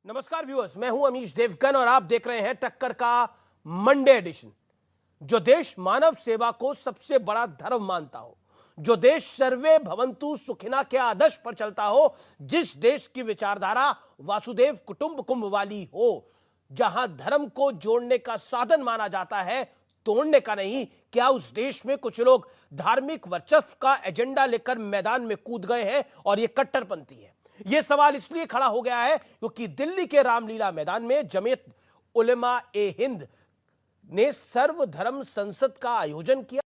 नमस्कार व्यूअर्स, मैं हूं अमीश देवगन और आप देख रहे हैं टक्कर का मंडे एडिशन। जो देश मानव सेवा को सबसे बड़ा धर्म मानता हो, जो देश सर्वे भवंतु सुखिना के आदर्श पर चलता हो, जिस देश की विचारधारा वासुदेव कुटुंबकम वाली हो, जहां धर्म को जोड़ने का साधन माना जाता है, तोड़ने का नहीं, क्या उस देश में कुछ लोग धार्मिक वर्चस्व का एजेंडा लेकर मैदान में कूद गए हैं और यह कट्टरपंथी है? यह सवाल इसलिए खड़ा हो गया है क्योंकि दिल्ली के रामलीला मैदान में जमीयत उलेमा ए हिंद ने सर्वधर्म संसद का आयोजन किया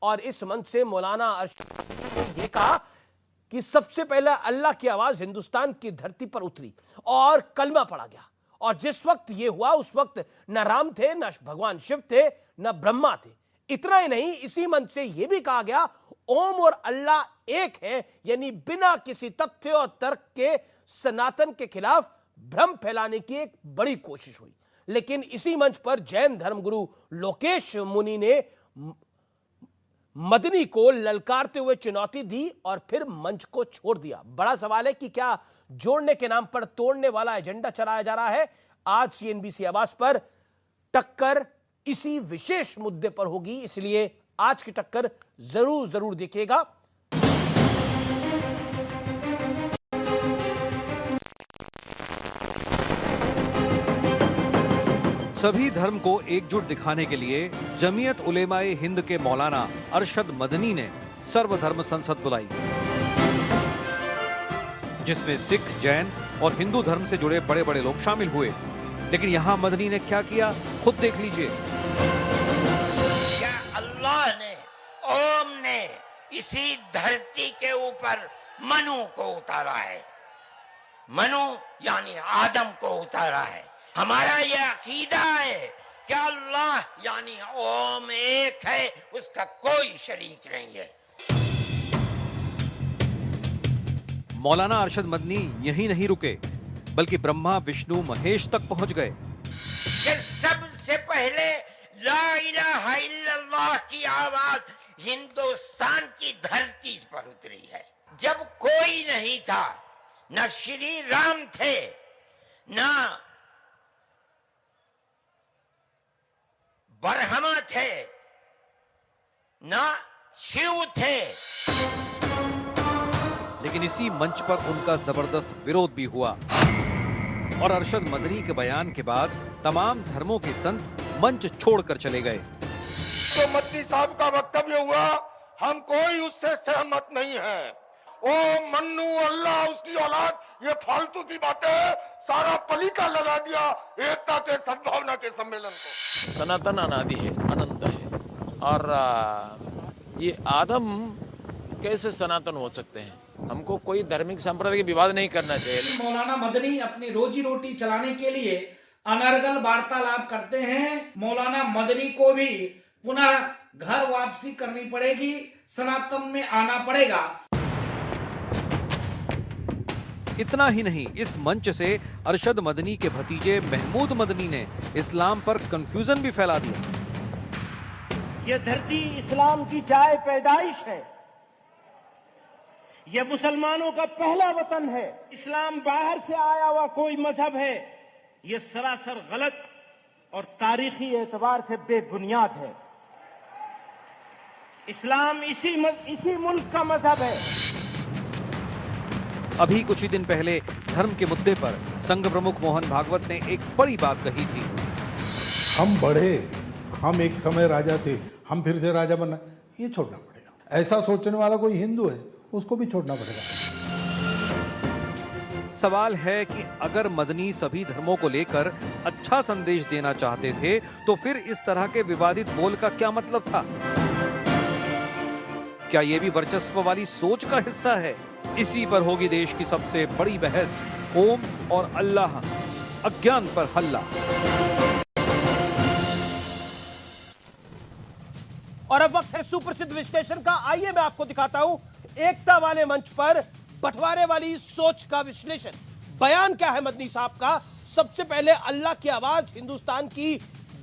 और इस मंच से मौलाना अरशद ने यह कहा कि सबसे पहले अल्लाह की आवाज हिंदुस्तान की धरती पर उतरी और कलमा पढ़ा गया। और जिस वक्त यह हुआ उस वक्त न राम थे, न भगवान शिव थे, न ब्रह्मा थे। इतना ही नहीं, इसी मंच से यह भी कहा गया ओम और अल्लाह एक है, यानी बिना किसी तथ्य और तर्क के सनातन के खिलाफ भ्रम फैलाने की एक बड़ी कोशिश हुई। लेकिन इसी मंच पर जैन धर्मगुरु लोकेश मुनि ने मदनी को ललकारते हुए चुनौती दी और फिर मंच को छोड़ दिया। बड़ा सवाल है कि क्या जोड़ने के नाम पर तोड़ने वाला एजेंडा चलाया जा रहा है? आज सीएनबीसी आवाज पर टक्कर इसी विशेष मुद्दे पर होगी, इसलिए आज की टक्कर जरूर देखिएगा। सभी धर्म को एकजुट दिखाने के लिए जमीयत उलेमाए हिंद के मौलाना अरशद मदनी ने सर्वधर्म संसद बुलाई, जिसमें सिख, जैन और हिंदू धर्म से जुड़े बड़े बड़े लोग शामिल हुए। लेकिन यहां मदनी ने क्या किया, खुद देख लीजिए। क्या अल्लाह ने, ओम ने इसी धरती के ऊपर मनु को उतारा है? मनु यानी आदम को उतारा है। हमारा यह अकीदा है कि अल्लाह यानी ओम एक है, उसका कोई शरीक नहीं है। मौलाना अरशद मदनी यहीं नहीं रुके, बल्कि ब्रह्मा, विष्णु, महेश तक पहुंच गए। सबसे पहले ला इलाहा इल्लल्लाह की आवाज हिंदुस्तान की धरती पर उतरी है। जब कोई नहीं था, न श्री राम थे, न ब्रह्मा थे, न शिव थे। लेकिन इसी मंच पर उनका जबरदस्त विरोध भी हुआ और अरशद मदनी के बयान के बाद तमाम धर्मों के संत मंच छोड़कर चले गए। तो मदनी साहब का वक्तव्य हुआ, हम कोई उससे सहमत नहीं है। ओ मन्नू, अल्लाह, उसकी औलाद, ये फालतू की बातें सारा पलीता लगा दिया एकता के सद्भावना के सम्मेलन को। सनातन अनादि है, अनंत है, और ये आदम कैसे सनातन हो सकते हैं? हमको कोई धार्मिक संप्रदाय के विवाद नहीं करना चाहिए। मौलाना मदनी अपनी रोजी रोटी चलाने के लिए अनर्गल वार्तालाप करते हैं। मौलाना मदनी को भी पुनः घर वापसी करनी पड़ेगी, सनातन में आना पड़ेगा। इतना ही नहीं, इस मंच से अरशद मदनी के भतीजे महमूद मदनी ने इस्लाम पर कंफ्यूजन भी फैला दिया। ये धरती इस्लाम की जाए पैदाइश है, यह मुसलमानों का पहला वतन है। इस्लाम बाहर से आया हुआ कोई मजहब है, यह सरासर गलत और तारीखी एतबार से बेबुनियाद है। इस्लाम इसी मुल्क का मजहब है। अभी कुछ ही दिन पहले धर्म के मुद्दे पर संघ प्रमुख मोहन भागवत ने एक बड़ी बात कही थी। हम बढ़े, हम एक समय राजा थे, हम फिर से राजा बनना, ये छोड़ना पड़ेगा। ऐसा सोचने वाला कोई हिंदू है, उसको भी छोड़ना पड़ेगा। सवाल है कि अगर मदनी सभी धर्मों को लेकर अच्छा संदेश देना चाहते थे, तो फिर इस तरह के विवादित बोल का क्या मतलब था? क्या यह भी वर्चस्व वाली सोच का हिस्सा है? इसी पर होगी देश की सबसे बड़ी बहस। ओम और अल्लाह, अज्ञान पर हल्ला। और अब वक्त है सुप्रसिद्ध विश्लेषण का। आइए मैं आपको दिखाता हूं एकता वाले मंच पर बंटवारे वाली सोच का विश्लेषण। बयान क्या है मदनी साहब का? सबसे पहले अल्लाह की आवाज हिंदुस्तान की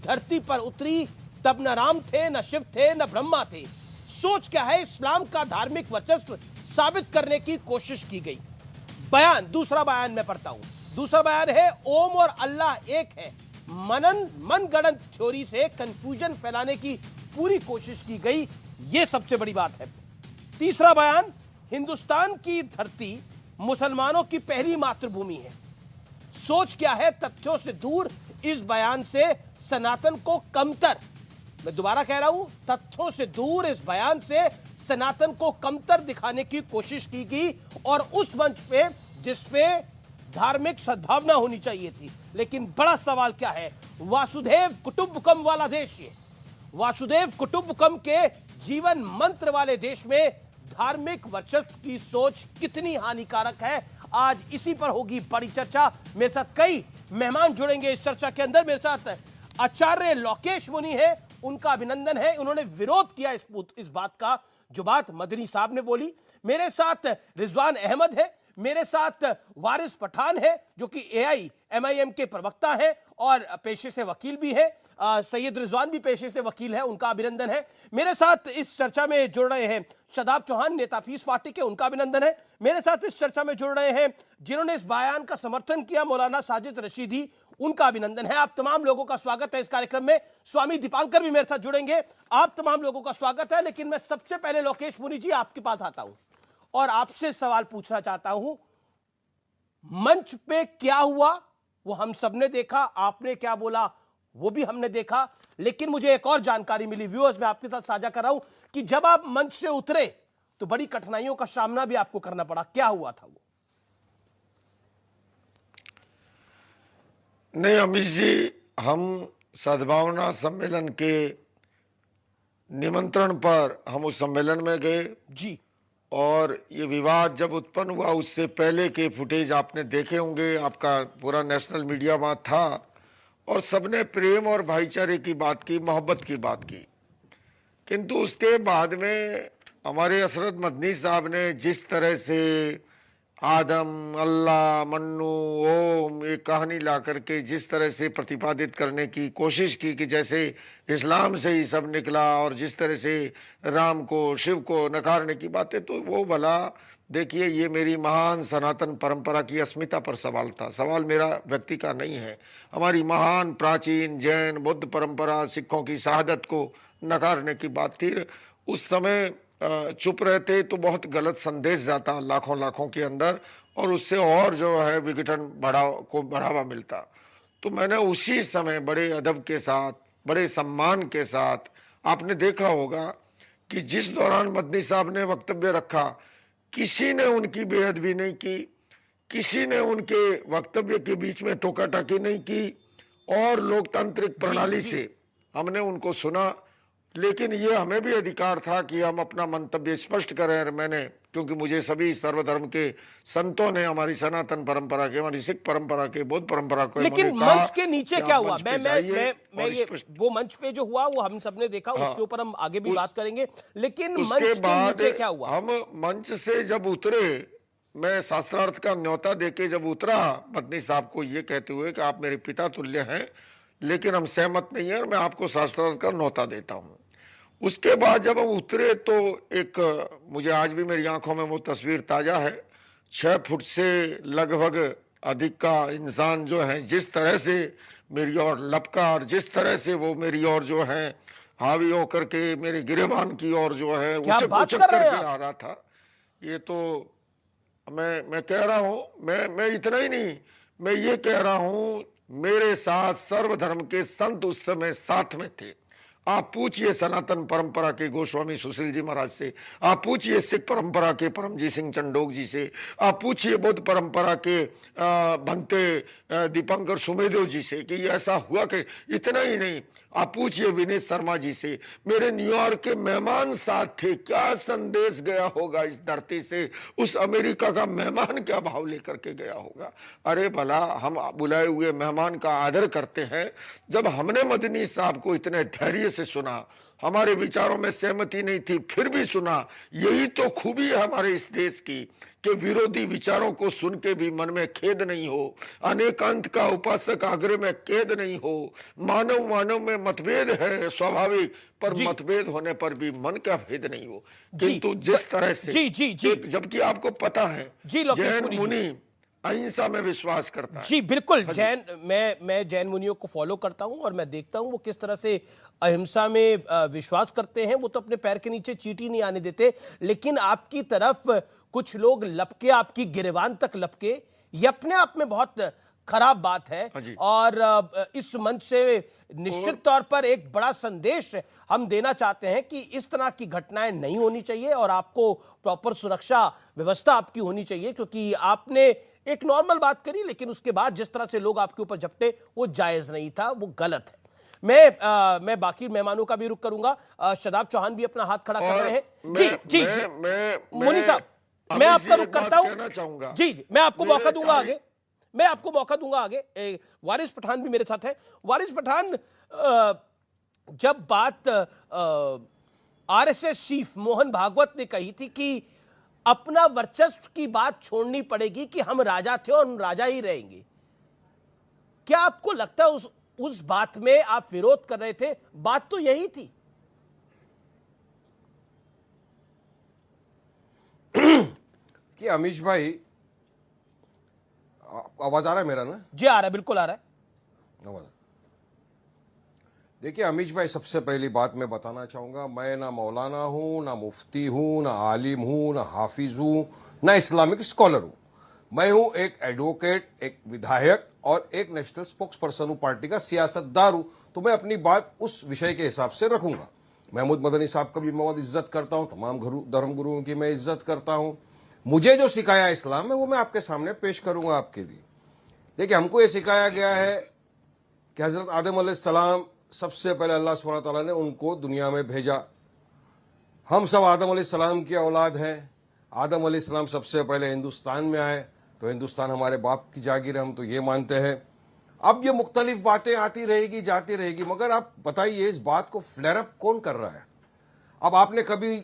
धरती पर उतरी, तब न राम थे, न शिव थे, न ब्रह्मा थे। सोच क्या है? इस्लाम का धार्मिक वर्चस्व साबित करने की कोशिश की गई। बयान, दूसरा बयान मैं पढ़ता हूं। दूसरा बयान है ओम और अल्लाह एक है, मनगढ़ंत थ्योरी से कंफ्यूजन फैलाने की पूरी कोशिश की गई, यह सबसे बड़ी बात है। तीसरा बयान, हिंदुस्तान की धरती मुसलमानों की पहली मातृभूमि है। सोच क्या है, तथ्यों से दूर, इस बयान से सनातन को कमतर, मैं दोबारा कह रहा हूं, तथ्यों से दूर इस बयान से सनातन को कमतर दिखाने की कोशिश की गई, और उस मंच पे जिसपे धार्मिक सद्भावना होनी चाहिए थी। लेकिन बड़ा सवाल क्या है, वासुदेव कुटुंबकम वाला देश, ये वासुदेव कुटुंबकम के जीवन मंत्र वाले देश में धार्मिक वर्चस्व की सोच कितनी हानिकारक है, आज इसी पर होगी बड़ी चर्चा। मेरे साथ कई मेहमान जुड़ेंगे इस चर्चा के अंदर। मेरे साथ आचार्य लोकेश मुनि है, उनका अभिनंदन है, उन्होंने विरोध किया इस बात का जो बात मदनी साहब ने बोली। मेरे साथ रिजवान अहमद है, मेरे साथ वारिस पठान है जो कि AIMIM के प्रवक्ता है और पेशे से वकील भी है, सैयद रिजवान भी पेशे से वकील है, उनका अभिनंदन है। मेरे साथ इस चर्चा में जुड़ रहे हैं शादाब चौहान, नेता पीस पार्टी के, उनका अभिनंदन है। मेरे साथ इस चर्चा में जुड़ रहे हैं जिन्होंने इस बयान का समर्थन किया, मौलाना साजिद रशीदी, उनका अभिनंदन है। आप तमाम लोगों का स्वागत है इस कार्यक्रम में। स्वामी दीपांकर भी मेरे साथ जुड़ेंगे, आप तमाम लोगों का स्वागत है। लेकिन मैं सबसे पहले लोकेश मुनि जी आपके पास आता हूं और आपसे सवाल पूछना चाहता हूं, मंच पे क्या हुआ वो हम सबने देखा, आपने क्या बोला वो भी हमने देखा, लेकिन मुझे एक और जानकारी मिली, व्यूअर्स मैं आपके साथ साझा कर रहा हूं, कि जब आप मंच से उतरे तो बड़ी कठिनाइयों का सामना भी आपको करना पड़ा। क्या हुआ था वो? नहीं अमीश जी, हम सद्भावना सम्मेलन के निमंत्रण पर हम उस सम्मेलन में गए जी, और ये विवाद जब उत्पन्न हुआ उससे पहले के फुटेज आपने देखे होंगे, आपका पूरा नेशनल मीडिया वहाँ था, और सबने प्रेम और भाईचारे की बात की, मोहब्बत की बात की। किंतु उसके बाद में हमारे हजरत मदनी साहब ने जिस तरह से आदम, अल्लाह, मन्नू, ओम एक कहानी ला करके जिस तरह से प्रतिपादित करने की कोशिश की कि जैसे इस्लाम से ही सब निकला, और जिस तरह से राम को, शिव को नकारने की बातें, तो वो भला देखिए, ये मेरी महान सनातन परंपरा की अस्मिता पर सवाल था, सवाल मेरा व्यक्ति का नहीं है। हमारी महान प्राचीन जैन बुद्ध परंपरा, सिखों की शहादत को नकारने की बात थी। उस समय चुप रहते तो बहुत गलत संदेश जाता लाखों के अंदर, और उससे और जो है विघटन बढ़ावा मिलता। तो मैंने उसी समय बड़े अदब के साथ, बड़े सम्मान के साथ, आपने देखा होगा कि जिस दौरान मदनी साहब ने वक्तव्य रखा, किसी ने उनकी बेअदबी नहीं की, किसी ने उनके वक्तव्य के बीच में टोका टाकी नहीं की, और लोकतांत्रिक प्रणाली से हमने उनको सुना। लेकिन ये हमें भी अधिकार था कि हम अपना मंतव्य स्पष्ट करें। मैंने, क्योंकि मुझे सभी सर्वधर्म के संतों ने, हमारी सनातन परंपरा के, हमारी सिख परंपरा के, बौद्ध परंपरा के, लेकिन मंच के नीचे क्या हुआ, मैं ये वो मंच पे जो हुआ वो हम सबने देखा, उसके ऊपर हम आगे भी बात करेंगे। लेकिन मंच के नीचे क्या हुआ? हम मंच से जब उतरे, मैं शास्त्रार्थ का न्योता देके जब उतरा मदनी साहब को ये कहते हुए कि आप मेरे पिता तुल्य हैं, लेकिन हम सहमत नहीं है और मैं आपको शास्त्रार्थ का न्योता देता हूँ। उसके बाद जब हम उतरे तो एक, मुझे आज भी मेरी आंखों में वो तस्वीर ताजा है, 6 फुट से लगभग अधिक का इंसान जो है जिस तरह से मेरी ओर लपका, और जिस तरह से वो मेरी ओर जो है हावी होकर के मेरे गिरेबान की ओर जो है उचक करके आ रहा था। ये तो मैं कह रहा हूँ, मैं इतना ही नहीं, मैं ये कह रहा हूँ, मेरे साथ सर्वधर्म के संत उस समय साथ में थे। आप पूछिए सनातन परंपरा के गोस्वामी सुशील जी महाराज से, आप पूछिए सिख परंपरा के परमजीत सिंह चंडोक जी से, आप पूछिए बौद्ध परंपरा के भंते दीपंकर सुमेदेव जी से कि ऐसा हुआ कि, इतना ही नहीं, आप पूछिए विनीत शर्मा जी से। मेरे न्यूयॉर्क के मेहमान साथ थे, क्या संदेश गया होगा इस धरती से, उस अमेरिका का मेहमान क्या भाव लेकर के गया होगा। अरे भला हम बुलाए हुए मेहमान का आदर करते हैं। जब हमने मदनी साहब को इतने धैर्य से सुना, हमारे विचारों में सहमति नहीं थी फिर भी सुना, यही तो खूबी है हमारे इस देश की कि विरोधी विचारों को सुन के भी मन में खेद नहीं हो, अनेकांत का उपासक आग्रह में खेद नहीं हो, मानव में मतभेद है स्वाभाविक, पर मतभेद होने पर भी मन का भेद नहीं हो। किंतु जिस तरह से, जबकि आपको पता है जैन मुनि अहिंसा में विश्वास करता है। जी बिल्कुल। मैं जैन मुनियों को फॉलो करता हूं और मैं देखता हूं वो किस तरह से अहिंसा में विश्वास करते हैं। वो तो अपने पैर के नीचे चींटी नहीं आने देते। लेकिन आपकी तरफ कुछ लोग लपके, आपकी गिरेबान तक लपके, ये अपने आप में बहुत खराब बात है। और इस मंच से निश्चित तौर पर एक बड़ा संदेश हम देना चाहते हैं कि इस तरह की घटनाएं नहीं होनी चाहिए और आपको प्रॉपर सुरक्षा व्यवस्था आपकी होनी चाहिए, क्योंकि आपने एक नॉर्मल बात करी लेकिन उसके बाद जिस तरह से लोग आपके ऊपर झपटे वो जायज नहीं था, वो गलत है। मैं बाकी मेहमानों का भी रुख करूंगा। शादाब चौहान भी अपना हाथ खड़ा कर रहे हैं। जी मुनी साहब, मैं आपका रुख करता हूं। जी मैं आपको मौका दूंगा आगे, मैं आपको मौका दूंगा आगे। वारिस पठान भी मेरे साथ है। वारिस पठान, जब बात आरएसएस चीफ मोहन भागवत ने कही थी कि अपना वर्चस्व की बात छोड़नी पड़ेगी कि हम राजा थे और हम राजा ही रहेंगे, क्या आपको लगता है उस बात में आप विरोध कर रहे थे? बात तो यही थी। कि अमीश भाई, आवाज आ रहा है मेरा ना? जी आ रहा है, बिल्कुल आ रहा है। आवाज। देखिए अमीश भाई, सबसे पहली बात मैं बताना चाहूंगा, मैं ना मौलाना हूं, ना मुफ्ती हूं, ना आलिम हूं, ना हाफिज हूं, ना इस्लामिक स्कॉलर हूं। मैं हूं एक एडवोकेट, एक विधायक और एक नेशनल स्पोक्स पर्सन हूं, पार्टी का सियासतदार हूं। तो मैं अपनी बात उस विषय के हिसाब से रखूंगा। महमूद मदनी साहब का भी मैं बहुत इज्जत करता हूं, तमाम धर्म गुरुओं की मैं इज्जत करता हूं। मुझे जो सिखाया इस्लाम में वो मैं आपके सामने पेश करूंगा आपके लिए। देखिए, हमको ये सिखाया गया है कि हजरत आदम अलैहिस्सलाम, सबसे पहले अल्लाह सुब्हानहू व तआला ने उनको दुनिया में भेजा। हम सब आदम अलैहिस्सलाम की औलाद हैं। आदम अलैहिस्सलाम सबसे पहले हिंदुस्तान में आए, तो हिंदुस्तान हमारे बाप की जागीर है, हम तो ये मानते हैं। अब ये मुख्तलिफ बातें आती रहेगी, जाती रहेगी, मगर आप बताइए इस बात को फ्लेयर अप कौन कर रहा है? अब आपने कभी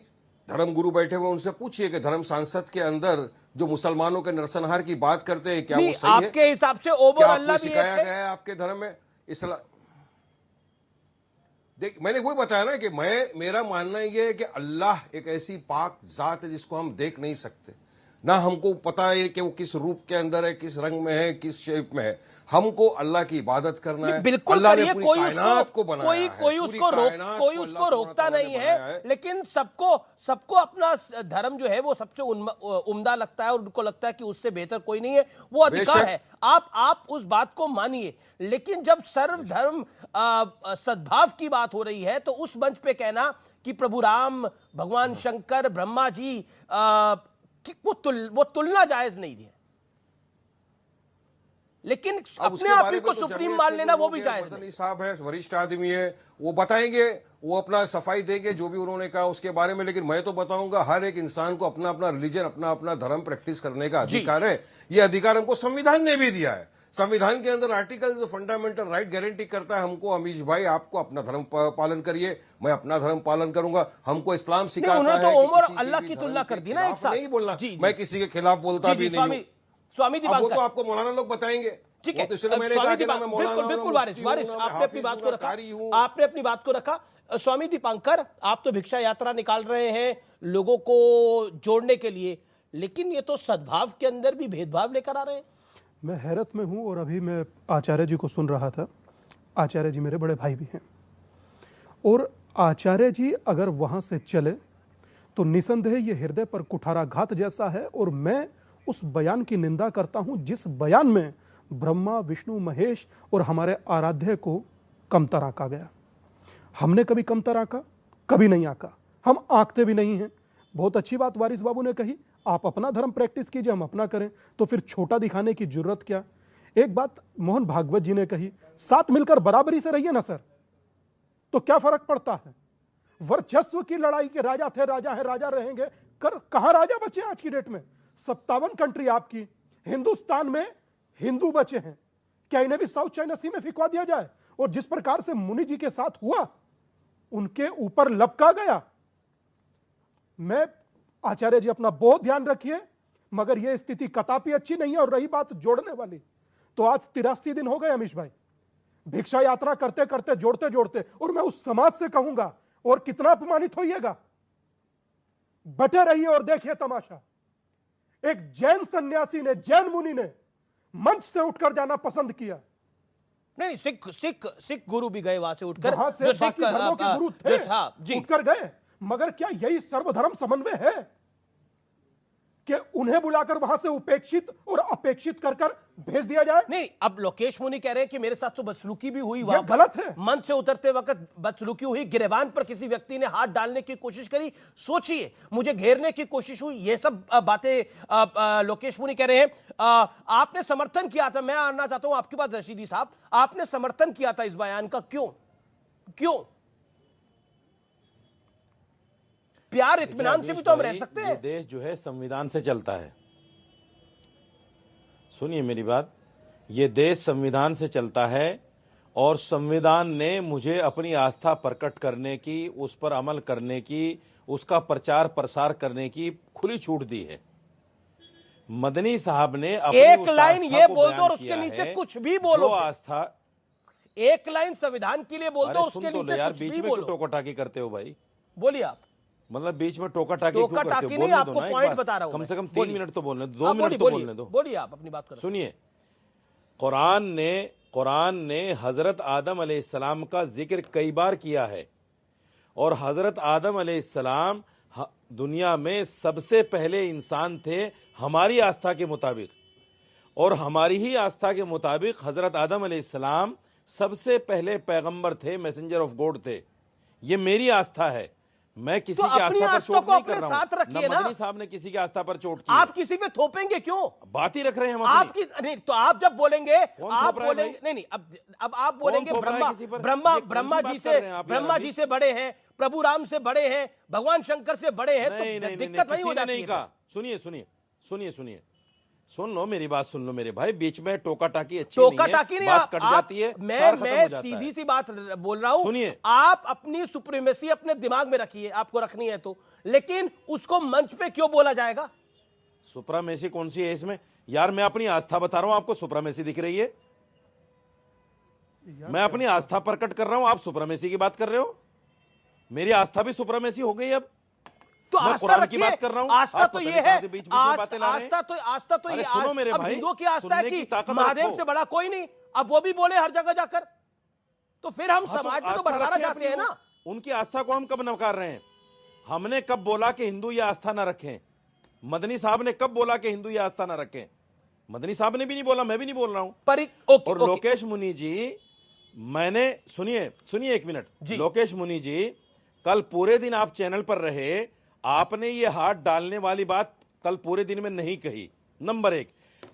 धर्म गुरु बैठे हुए उनसे पूछिए कि धर्म सांसद के अंदर जो मुसलमानों के नरसंहार की बात करते हैं, क्या वो सही है? आपके हिसाब से ओवर अल्लाह भी सिखाया गया है आपके धर्म में? इस्लाम, देख मैंने वही बताया ना कि मेरा मानना ये है कि अल्लाह एक ऐसी पाक जात है जिसको हम देख नहीं सकते, ना हमको पता है कि वो किस रूप के अंदर है, किस रंग में है, किस शेप में है। हमको अल्लाह की इबादत करना है। बिल्कुल अल्लाह ने करिए, पूरी कोई कायनात को बनाया कोई है, कोई पूरी उसको कायनात कोई को उसको अल्लाह रोकता सुब्हानहू व नहीं तआला ने है, बनाया लेकिन सबको अपना धर्म जो है वो सबसे उम्दा लगता है और उनको लगता है कि उससे बेहतर कोई नहीं है। वो अधिकार है, आप उस बात को मानिए। लेकिन जब सर्वधर्म सद्भाव की बात हो रही है तो उस मंच पे कहना कि प्रभु राम, भगवान शंकर, ब्रह्मा जी, वो तुलना जायज नहीं है। लेकिन अपने आप ही को सुप्रीम मान लेना वो भी जायज नहीं। साहब है, वरिष्ठ आदमी है, वो बताएंगे, वो अपना सफाई देंगे जो भी उन्होंने कहा उसके बारे में। लेकिन मैं तो बताऊंगा, हर एक इंसान को अपना अपना रिलीजन, अपना अपना धर्म प्रैक्टिस करने का अधिकार है। ये अधिकार हमको संविधान ने भी दिया है। संविधान के अंदर आर्टिकल जो फंडामेंटल राइट गारंटी करता है हमको, अमीश भाई आपको अपना धर्म पालन करिए, मैं अपना धर्म पालन करूंगा। हमको इस्लाम सिखाता है। उन्होंने तो उमर अल्लाह की तुलना कर दी ना एक साथ। नहीं बोलना, मैं किसी के खिलाफ बोलता भी नहीं हूं। स्वामी दीपांकर, वो तो आपको मौलाना लोग बताएंगे। ठीक है, बिल्कुल वारिस, आपने अपनी बात को रखा, आपने अपनी बात को रखा। स्वामी दीपांकर, आप तो भिक्षा यात्रा निकाल रहे हैं लोगों को जोड़ने के लिए, लेकिन ये तो सद्भाव के अंदर भी भेदभाव लेकर आ रहे हैं। मैं हैरत में हूँ। और अभी मैं आचार्य जी को सुन रहा था। आचार्य जी मेरे बड़े भाई भी हैं, और आचार्य जी अगर वहाँ से चले तो निसंदेह ये हृदय पर कुठाराघात जैसा है। और मैं उस बयान की निंदा करता हूँ जिस बयान में ब्रह्मा, विष्णु, महेश और हमारे आराध्य को कमतर आंका गया। हमने कभी कमतर आंका? कभी नहीं आंका, हम आंकते भी नहीं हैं। बहुत अच्छी बात वारिस बाबू ने कही, आप अपना धर्म प्रैक्टिस कीजिए, हम अपना करें, तो फिर छोटा दिखाने की जरूरत क्या? एक बात मोहन भागवत जी ने कही, साथ मिलकर बराबरी से रहिए ना सर, तो क्या फर्क पड़ता है? वर्चस्व की लड़ाई के राजा थे, राजा है, राजा रहेंगे। कहां राजा बचे आज की डेट में? 57 कंट्री आपकी, हिंदुस्तान में हिंदू बचे हैं, क्या इन्हें भी साउथ चाइना सी में फिकवा दिया जाए? और जिस प्रकार से मुनि जी के साथ हुआ, उनके ऊपर लपका गया। मैं आचार्य जी अपना बहुत ध्यान रखिए, मगर यह स्थिति कदापि अच्छी नहीं है। और रही बात जोड़ने वाली, तो आज 83 दिन हो गए अमीश भाई, भिक्षा यात्रा करते करते, जोड़ते जोड़ते। और मैं उस समाज से कहूंगा, और कितना अपमानित होइएगा, बटे रहिए और देखिए तमाशा। एक जैन सन्यासी ने, जैन मुनि ने मंच से उठकर जाना पसंद किया। नहीं, सिख गुरु भी गए वहां से उठकर, वहां से बाकी धर्मों के गुरु थे, उठकर गए। मगर क्या यही सर्वधर्म समन्वय है कि उन्हें बुलाकर वहां से उपेक्षित और अपेक्षित कर भेज दिया जाए? नहीं, अब लोकेश मुनि कह रहे हैं कि मेरे साथ तो बदसलूकी भी हुई, यह गलत है। मंच से उतरते वक्त बदसलूकी हुई, गिरेबान पर किसी व्यक्ति ने हाथ डालने की कोशिश करी, सोचिए, मुझे घेरने की कोशिश हुई, ये सब बातें लोकेश मुनि कह रहे हैं। आपने समर्थन किया था, मैं आना चाहता हूं आपके पास रशीदी साहब, आपने समर्थन किया था इस बयान का, क्यों? प्यार इत्मीनान से भी तो हम रह सकते हैं। देश जो है संविधान से चलता है, सुनिए मेरी बात, ये देश संविधान से चलता है और संविधान ने मुझे अपनी आस्था प्रकट करने की, उस पर अमल करने की, उसका प्रचार प्रसार करने की खुली छूट दी है। मदनी साहब ने एक लाइन ये बोल दो और उसके नीचे कुछ भी बोलो, आस्था एक लाइन संविधान के लिए बोल दो, उसके नीचे यार कुछ बीच भी में बोलो। टोका-टाकी करते हो भाई, बोलिए आप। मतलब बीच में टोका-टाकी क्यों करते हो? नहीं, आपको पॉइंट बता रहा हूं, कम से कम 3 मिनट तो बोलने दो, 2 मिनट तो बोलने दो। बोलिए आप अपनी बात करो। सुनिए, कुरान ने हजरत आदम अलैहिस्सलाम का जिक्र कई बार किया है और हजरत आदम अलैहिस्सलाम दुनिया में सबसे पहले इंसान थे हमारी आस्था के मुताबिक, और हमारी ही आस्था के मुताबिक हजरत आदम अलैहिस्सलाम सबसे पहले पैगंबर थे, मैसेंजर ऑफ गॉड थे। ये मेरी आस्था है, मैं किसी की आस्था पर चोट नहीं कर रहा हूं। मदनी साहब ने किसी की आस्था पर चोट की। आप किसी पे थोपेंगे क्यों? बात ही रख रहे हैं हम आपकी नहीं, तो आप जब बोलेंगे, आप बोलेंगे नहीं, अब आप बोलेंगे ब्रह्मा जी से बड़े हैं, प्रभु राम से बड़े हैं, भगवान शंकर से बड़े हैं, तो दिक्कत वही हो जाती है। सुनिए, सुन लो मेरी बात, सुन लो मेरे भाई, बीच में टोका-टाकी अच्छी टोका-टाकी नहीं, बात कट जाती है, मैं सीधी सी बात बोल रहा हूं। सुनिए, आप अपनी सुप्रीमेसी अपने दिमाग में रखिए, आपको रखनी है तो, लेकिन उसको मंच पे क्यों बोला जाएगा? सुप्रीमेसी कौन सी है इसमें यार? मैं अपनी आस्था बता रहा हूं, आपको सुप्रीमेसी दिख रही है? मैं अपनी आस्था प्रकट कर रहा हूं, आप सुप्रीमेसी की बात कर रहे हो। मेरी आस्था भी सुप्रीमेसी हो गई अब, तो आस्था की बात कर रहा हूं। आस्था तो ये है, आस्था तो ये, सुनो मेरे भाई, हिंदुओं की आस्था है कि महादेव से बड़ा कोई नहीं, अब वो भी बोले हर जगह जाकर, तो फिर हम समाज में तो बढ़ाना चाहते हैं ना। उनकी आस्था को हम कब नकार रहे हैं? हमने कब बोला कि हिंदू ये आस्था ना रखें? मदनी साहब ने कब बोला कि हिंदू ये आस्था ना रखें? मदनी साहब ने भी नहीं बोला, मैं भी नहीं बोल रहा हूं। और लोकेश मुनि जी, मैंने सुनिए 1 मिनट, लोकेश मुनि जी कल पूरे दिन आप चैनल पर रहे, आपने ये हाथ डालने वाली बात कल पूरे दिन में नहीं कही, नंबर 1।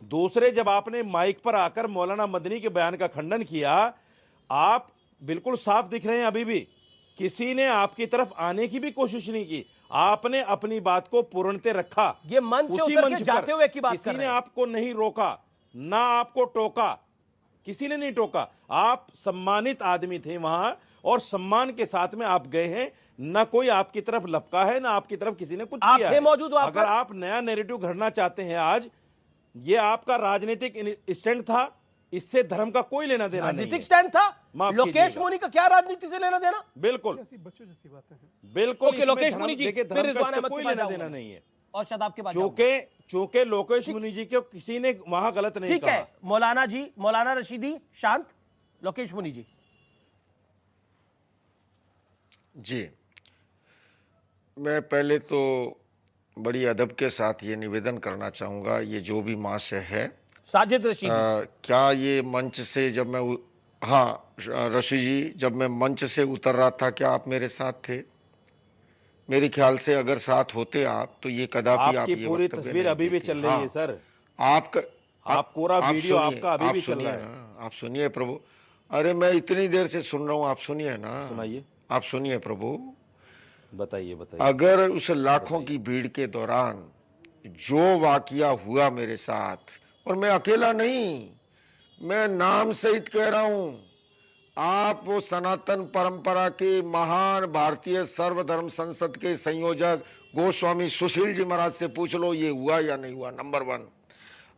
दूसरे, जब आपने माइक पर आकर मौलाना मदनी के बयान का खंडन किया, आप बिल्कुल साफ दिख रहे हैं, अभी भी किसी ने आपकी तरफ आने की भी कोशिश नहीं की, आपने अपनी बात को पूर्णते रखा। ये मंच से उतर के जाते हुए की बात कर रहे हैं। किसी ने आपको नहीं रोका, ना आपको टोका, किसी ने नहीं टोका। आप सम्मानित आदमी थे वहां और सम्मान के साथ में आप गए हैं, ना कोई आपकी तरफ लपका है, ना आपकी तरफ किसी ने कुछ किया है। मौजूद अगर आप नया नैरेटिव घड़ना चाहते हैं आज, ये आपका राजनीतिक स्टैंड था, इससे धर्म का कोई लेना देना नहीं। राजनीतिक स्टैंड था? लोकेश मुनि का क्या राजनीति से लेना देना? बिल्कुल बच्चों जैसी बातें हैं। बिल्कुल लोकेश मुनि जी, फिर रिजवान अहमद कोई लेना देना नहीं है। और शादाब के बाद चूंकि लोकेश मुनि जी को किसी ने वहां गलत नहीं कहा। ठीक है, मौलाना जी, मौलाना रशीदी शांत, लोकेश मुनि जी, मैं पहले तो बड़ी अदब के साथ ये निवेदन करना चाहूँगा, ये जो भी महाशय है साजिद रशीदी, क्या ये मंच से जब मैं रशी जी, जब मैं मंच से उतर रहा था, क्या आप मेरे साथ थे? मेरे ख्याल से अगर साथ होते आप, तो ये कदापि आप ये पूरी तस्वीर अभी भी चल रही है सर, आप पूरा वीडियो आपका अभी भी चल रहा है। आप सुनिए प्रभु, अरे मैं इतनी देर से सुन रहा हूँ, आप सुनिए ना, सुनाइए, आप सुनिए प्रभु, बताइए। अगर उस लाखों की भीड़ के दौरान जो वाकया हुआ मेरे साथ, और मैं अकेला नहीं, मैं नाम सहित कह रहा हूं, आप वो सनातन परंपरा के महान भारतीय सर्वधर्म संसद के संयोजक गोस्वामी सुशील जी महाराज से पूछ लो, ये हुआ या नहीं हुआ। नंबर 1,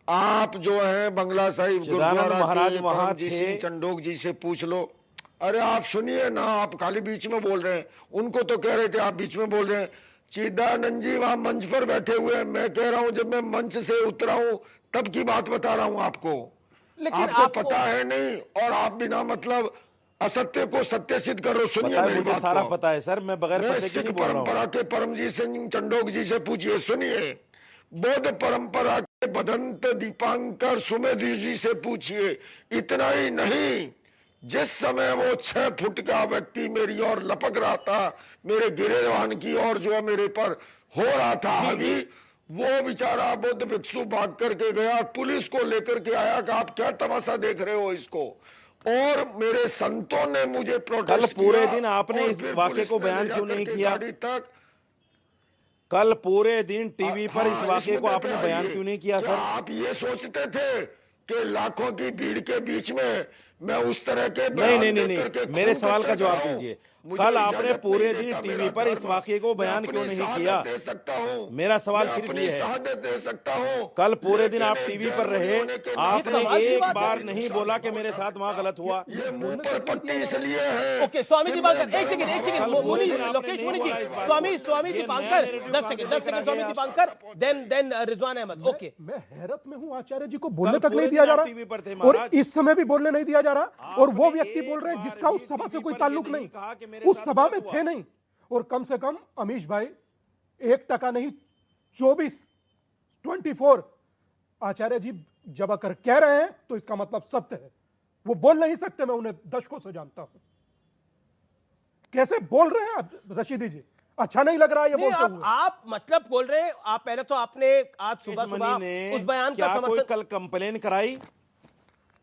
आप जो है बंगला साहिब गुरुद्वारा के परमजीत सिंह चंडोक जी से पूछ लो। अरे आप सुनिए ना, आप खाली बीच में बोल रहे हैं, उनको तो कह रहे थे, आप बीच में बोल रहे हैं। चिदानंद जी वहां मंच पर बैठे हुए हैं, मैं कह रहा हूं जब मैं मंच से उतरा हूं तब की बात बता रहा हूं आपको। लेकिन आपको पता है नहीं, और आप बिना मतलब असत्य को सत्य सिद्ध करो। सुनिए मेरी बात सारा को। पता है सर, मैं बगैर पते के सिख नहीं बोल रहा हूं। परंपरा के परमजीत सिंह चंडोक जी से पूछिए। सुनिए, बौद्ध परंपरा के बदंत दीपांकर सुमेध जी से पूछिए। इतना ही नहीं, जिस समय वो 6 फुट का व्यक्ति मेरी ओर लपक रहा था, मेरे गिरेवान की ओर जो मेरे पर हो रहा था अभी, वो बेचारा बुद्ध भिक्षु भाग करके गया, पुलिस को लेकर के आया कि आप क्या तमाशा देख रहे हो इसको, और मेरे संतों ने मुझे प्रोटेस्ट कल पूरे किया, दिन आपने और इस फिर वाक्य पुलिस को ने बयान ले क्यों नहीं जाकर के किया? गाड़ी तक। कल पूरे दिन टीवी पर इस वाक्य को मुद्दे आपने पे बयान आइए। क्यों नहीं किया क्या सर? आप ये सोचते थे कि लाखों की भीड़ के बीच में मैं उस तरह के नहीं, मेरे सवाल का जवाब दीजिए। कल आपने पूरे दिन टीवी पर इस वाक्य को बयान क्यों नहीं किया? दे सकता हूं, मेरा सवाल मैं सिर्फ अपनी ये है, शहादत दे सकता हूं। कल पूरे दिन आप लेकिन टीवी एक पर रहे, जर्मनी होने के नाते आपने कमाल की एक बात है। बार नहीं बोला कि मेरे साथ वहां गलत हुआ। ये मुंह पर पट्टी इसलिए है। ओके स्वामी कि दीपांकर, मैं एक सेकंड धर्म मुनि आपने लोकेश नहीं मुनि जी, बोला इस बात स्वामी को। स्वामी ये दीपांकर, नया narrative 10 आप सेकंड लेकर स्वामी आ गए। दीपांकर, देन रिजवान अहमद। ओके, मैं हैरत में हूं, आचार्य जी को बोलने कल तक नहीं पूरे दिया दिन जा आप टीवी पर थे रहा, और महाराज। इस समय भी बोलने नहीं दिया जा रहा, और वो आपने व्यक्ति एक बोल रहे हैं बार जिसका भी उस सभा से टीवी कोई पर ताल्लुक ये नहीं, कहा कि मेरे उस साथ सभा गलत में हुआ। थे नहीं। और कम से कम अमीश भाई 1% नहीं 24 आचार्य जी जब अगर कह रहे हैं तो इसका मतलब सत्य है। वो बोल नहीं सकते, मैं उन्हें दशकों से जानता हूं। कैसे बोल रहे हैं आप रशीदी जी? अच्छा नहीं लग रहा है ये नहीं, बोलते हुए। आप मतलब बोल रहे हैं, आप पहले तो आपने आज सुबह मनी सुबह ने उस बयान का क्या कोई समर्थन कल कंप्लेन कराई?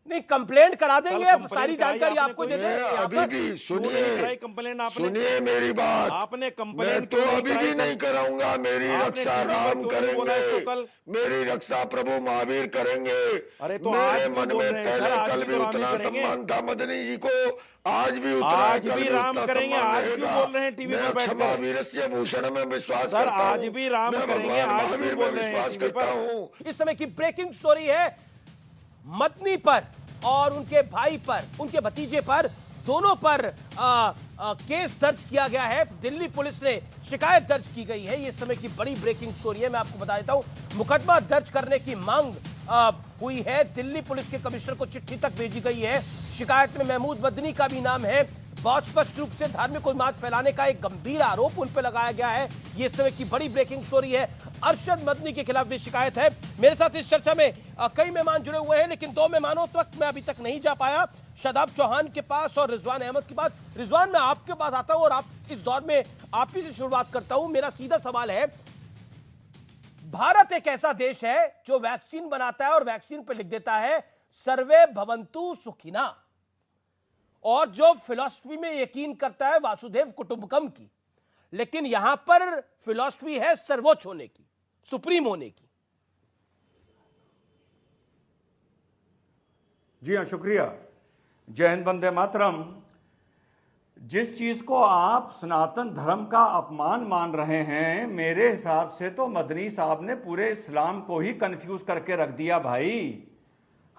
नहीं, कंप्लेंट करा देंगे, कल कंप्लेंट सारी कराई जानकारी आपने आपको कोई? दे देंगे यहाँ अभी पर। भी क्यों नहीं कराई सुनिए, कंप्लेन आपने? सुनिए मेरी बात। आपने मैं कंप्लेन तो अभी भी नहीं कराऊंगा। मेरी आपने रक्षा टीवी पर राम क्यों नहीं बोला इसको कल? करेंगे, मेरी रक्षा प्रभु महावीर करेंगे। अरे तो आज मेरे क्यों मन बोल में रहे हैं सर? पहले आज कल भी भी तो राम ही उतना करेंगे। सम्मान था मदनी जी को, आज भी उतना है, आज कल भी भी राम उतना करेंगे। सम्मान आज क्यों रहेगा। बोल रहे हैं टीवी मैं पर बैठकर? क्षमा वीरस्य भूषण में विश्वास सर, करता हूं। आज भी राम मैं करेंगे, भगवान आज क्यों महावीर बोल में रहे हैं विश्वास टीवी पर? करता हूं। इस समय की ब्रेकिंग स्टोरी है, मदनी पर और उनके भाई पर, उनके भतीजे पर, दोनों पर केस दर्ज किया गया है। दिल्ली पुलिस ने शिकायत दर्ज की गई है। ये समय की बड़ी ब्रेकिंग स्टोरी है, मैं आपको बता देता हूं। मुकदमा दर्ज करने की मांग हुई है। दिल्ली पुलिस के कमिश्नर को चिट्ठी तक भेजी गई है। शिकायत में महमूद मदनी का भी नाम है। बहुत स्पष्ट रूप से धार्मिक उन्माद फैलाने का एक गंभीर आरोप उन पर लगाया गया है। ये समय की बड़ी ब्रेकिंग स्टोरी है। अरशद मदनी के खिलाफ भी शिकायत है। मेरे साथ इस चर्चा में कई मेहमान जुड़े हुए हैं, लेकिन 2 मेहमानों तक मैं अभी तक नहीं जा पाया, शादाब चौहान के पास और रिजवान अहमद के पास। रिजवान, मैं आपके पास आता हूं और आप इस दौर में आप ही से शुरुआत करता हूं। मेरा सीधा सवाल है, भारत एक ऐसा देश है जो वैक्सीन बनाता है और वैक्सीन पर लिख देता है सर्वे भवन्तु सुखिना, और जो फिलॉसफी में यकीन करता है वासुदेव कुटुंबकम की, लेकिन यहां पर फिलॉसफी है सर्वोच्च होने की, सुप्रीम होने की। जी हाँ, शुक्रिया। जय हिंद, वंदे मातरम। जिस चीज को आप सनातन धर्म का अपमान मान रहे हैं, मेरे हिसाब से तो मदनी साहब ने पूरे इस्लाम को ही कंफ्यूज करके रख दिया भाई।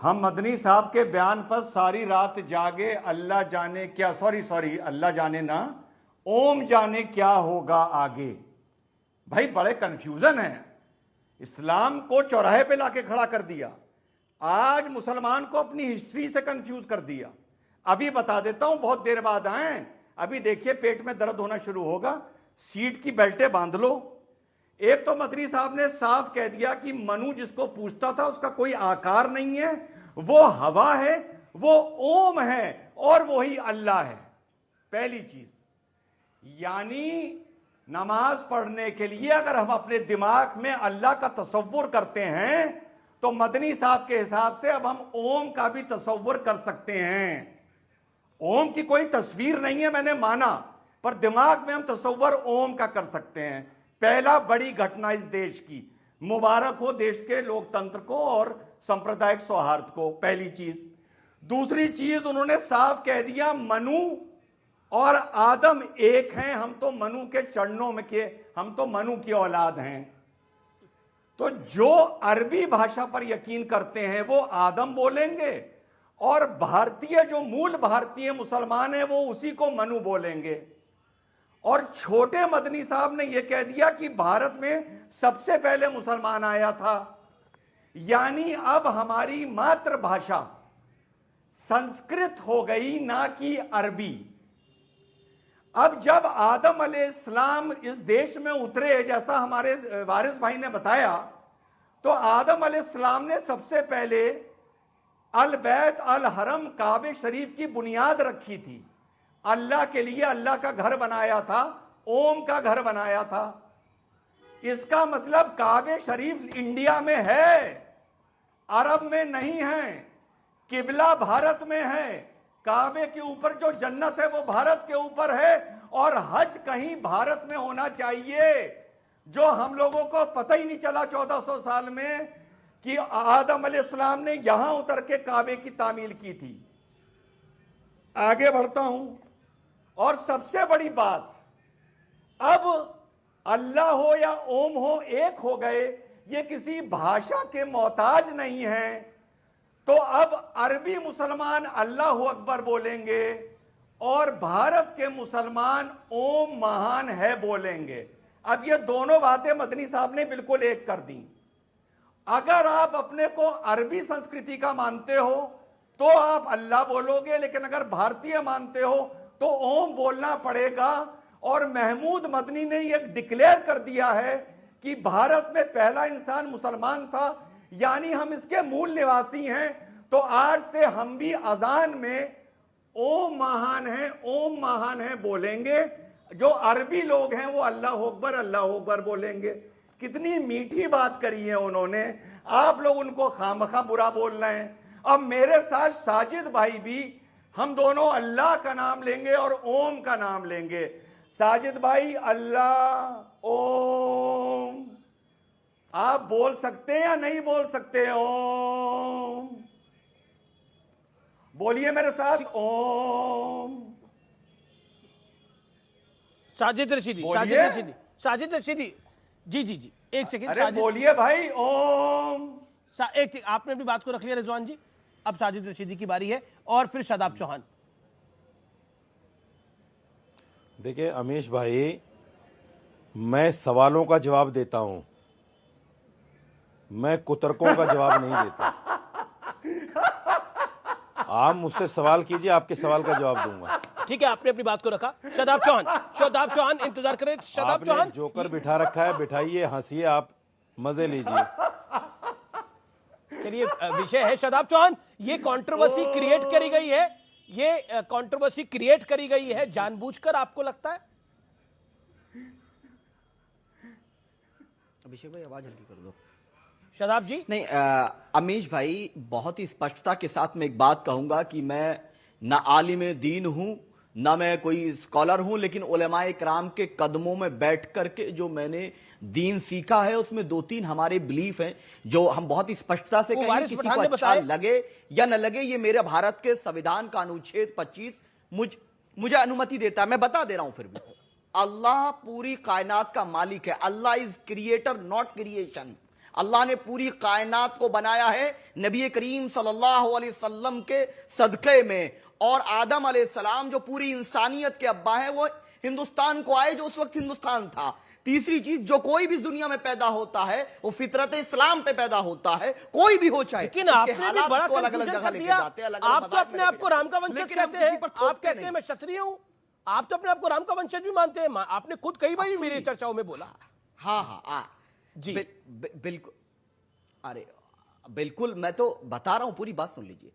हम मदनी साहब के बयान पर सारी रात जागे, अल्लाह जाने क्या, सॉरी अल्लाह जाने ना, ओम जाने क्या होगा आगे। भाई बड़े कंफ्यूजन है। इस्लाम को चौराहे पे लाके खड़ा कर दिया, आज मुसलमान को अपनी हिस्ट्री से कंफ्यूज कर दिया। अभी बता देता हूं, बहुत देर बाद आए, अभी देखिए पेट में दर्द होना शुरू होगा, सीट की बेल्टें बांध लो। एक तो मदनी साहब ने साफ कह दिया कि मनु जिसको पूछता था उसका कोई आकार नहीं है, वो हवा है, वो ओम है और वही अल्लाह है। पहली चीज, यानी नमाज पढ़ने के लिए अगर हम अपने दिमाग में अल्लाह का तसव्वुर करते हैं तो मदनी साहब के हिसाब से अब हम ओम का भी तसव्वुर कर सकते हैं। ओम की कोई तस्वीर नहीं है, मैंने माना, पर दिमाग में हम तसव्वुर ओम का कर सकते हैं। पहला बड़ी घटना इस देश की, मुबारक हो देश के लोकतंत्र को और सांप्रदायिक सौहार्द को, पहली चीज। दूसरी चीज, उन्होंने साफ कह दिया मनु और आदम एक हैं, हम तो मनु के चरणों में के, हम तो मनु की औलाद हैं। तो जो अरबी भाषा पर यकीन करते हैं वो आदम बोलेंगे, और भारतीय जो मूल भारतीय मुसलमान है वो उसी को मनु बोलेंगे। और छोटे मदनी साहब ने यह कह दिया कि भारत में सबसे पहले मुसलमान आया था। यानी अब हमारी मातृभाषा संस्कृत हो गई, ना कि अरबी। अब जब आदम अलैहिस्सलाम इस देश में उतरे, जैसा हमारे वारिस भाई ने बताया, तो आदम अलैहिस्सलाम ने सबसे पहले अल बैत अल हरम काबे शरीफ की बुनियाद रखी थी। अल्लाह के लिए अल्लाह का घर बनाया था, ओम का घर बनाया था। इसका मतलब काबे शरीफ इंडिया में है, अरब में नहीं है। किबला भारत में है, काबे के ऊपर जो जन्नत है वो भारत के ऊपर है, और हज कहीं भारत में होना चाहिए, जो हम लोगों को पता ही नहीं चला 1400 साल में कि आदम अलैहिस्सलाम ने यहां उतर के काबे की तामील की थी। आगे बढ़ता हूं, और सबसे बड़ी बात, अब अल्लाह हो या ओम हो, एक हो गए, ये किसी भाषा के मोहताज नहीं है। तो अब अरबी मुसलमान अल्लाह अकबर बोलेंगे और भारत के मुसलमान ओम महान है बोलेंगे। अब ये दोनों बातें मदनी साहब ने बिल्कुल एक कर दी। अगर आप अपने को अरबी संस्कृति का मानते हो तो आप अल्लाह बोलोगे, लेकिन अगर भारतीय मानते हो तो ओम बोलना पड़ेगा। और महमूद मदनी ने यह डिक्लेयर कर दिया है कि भारत में पहला इंसान मुसलमान था, यानी हम इसके मूल निवासी हैं। तो आज से हम भी अजान में ओम महान है बोलेंगे। जो अरबी लोग हैं वो अल्लाह अकबर बोलेंगे। कितनी मीठी बात करी है उन्होंने, आप लोग उनको खामखा बुरा बोल रहे हैं। अब मेरे साथ साजिद भाई भी, हम दोनों अल्लाह का नाम लेंगे और ओम का नाम लेंगे। साजिद भाई, अल्लाह ओम, आप बोल सकते हैं या नहीं बोल सकते? ओम बोलिए मेरे साथ, ओम। साजिद रशीदी जी एक सेकंड। अरे बोलिए भाई, ओम। एक आपने अपनी बात को रख लिया रिजवान जी, अब साजिद रशीदी की बारी है और फिर शादाब चौहान। देखिए अमीश भाई, मैं सवालों का जवाब देता हूं, मैं कुतर्कों का जवाब नहीं देता। आप मुझसे सवाल कीजिए, आपके सवाल का जवाब दूंगा। ठीक है, आपने अपनी बात को रखा। शादाब चौहान इंतजार करें। शादाब चौहान, जोकर बिठा रखा है, बिठाइए, हंसिए, आप मजे लीजिए। चलिए, विषय है शादाब चौहान, ये कंट्रोवर्सी क्रिएट करी गई है, ये कंट्रोवर्सी क्रिएट करी गई है जानबूझकर, आपको लगता है? अभिषेक भाई आवाज हल्की कर दो। शादाब जी। नहीं, अमीश भाई, बहुत ही स्पष्टता के साथ मैं एक बात कहूंगा कि मैं ना आलिम दीन हूं, ना मैं कोई स्कॉलर हूं, लेकिन उलेमाए किराम के कदमों में बैठ करके जो मैंने दीन सीखा है उसमें 2-3 हमारे बिलीफ हैं जो हम बहुत ही स्पष्टता से कहेंगे। किसी को अच्छा लगे या न लगे, ये मेरे भारत के संविधान का अनुच्छेद 25 मुझे अनुमति देता है। मैं बता दे रहा हूं। फिर भी अल्लाह पूरी कायनात का मालिक है। अल्लाह इज क्रिएटर नॉट क्रिएशन। अल्लाह ने पूरी कायनात को बनाया है नबी करीम सल्लल्लाहु अलैहि वसल्लम के सदक़े में। और आदम अलैहिस्सलाम जो पूरी इंसानियत के अब्बा हैं, वो हिंदुस्तान को आए जो उस वक्त हिंदुस्तान था। तीसरी चीज, जो कोई भी दुनिया में पैदा होता है वो फितरत इस्लाम पे पैदा होता है, कोई भी हो चाहे। लेकिन आपने भी बड़ा कंफ्यूजन कर दिया। आप तो अपने आप को राम का वंशज कहते हैं, आप कहते हैं मैं क्षत्रिय हूं, आप तो अपने आप को राम का वंशज भी मानते हैं। आपने खुद कई बार मेरी चर्चाओं में बोला। हाँ जी बिल्कुल। अरे बिल्कुल, मैं तो बता रहा हूं, पूरी बात सुन लीजिए।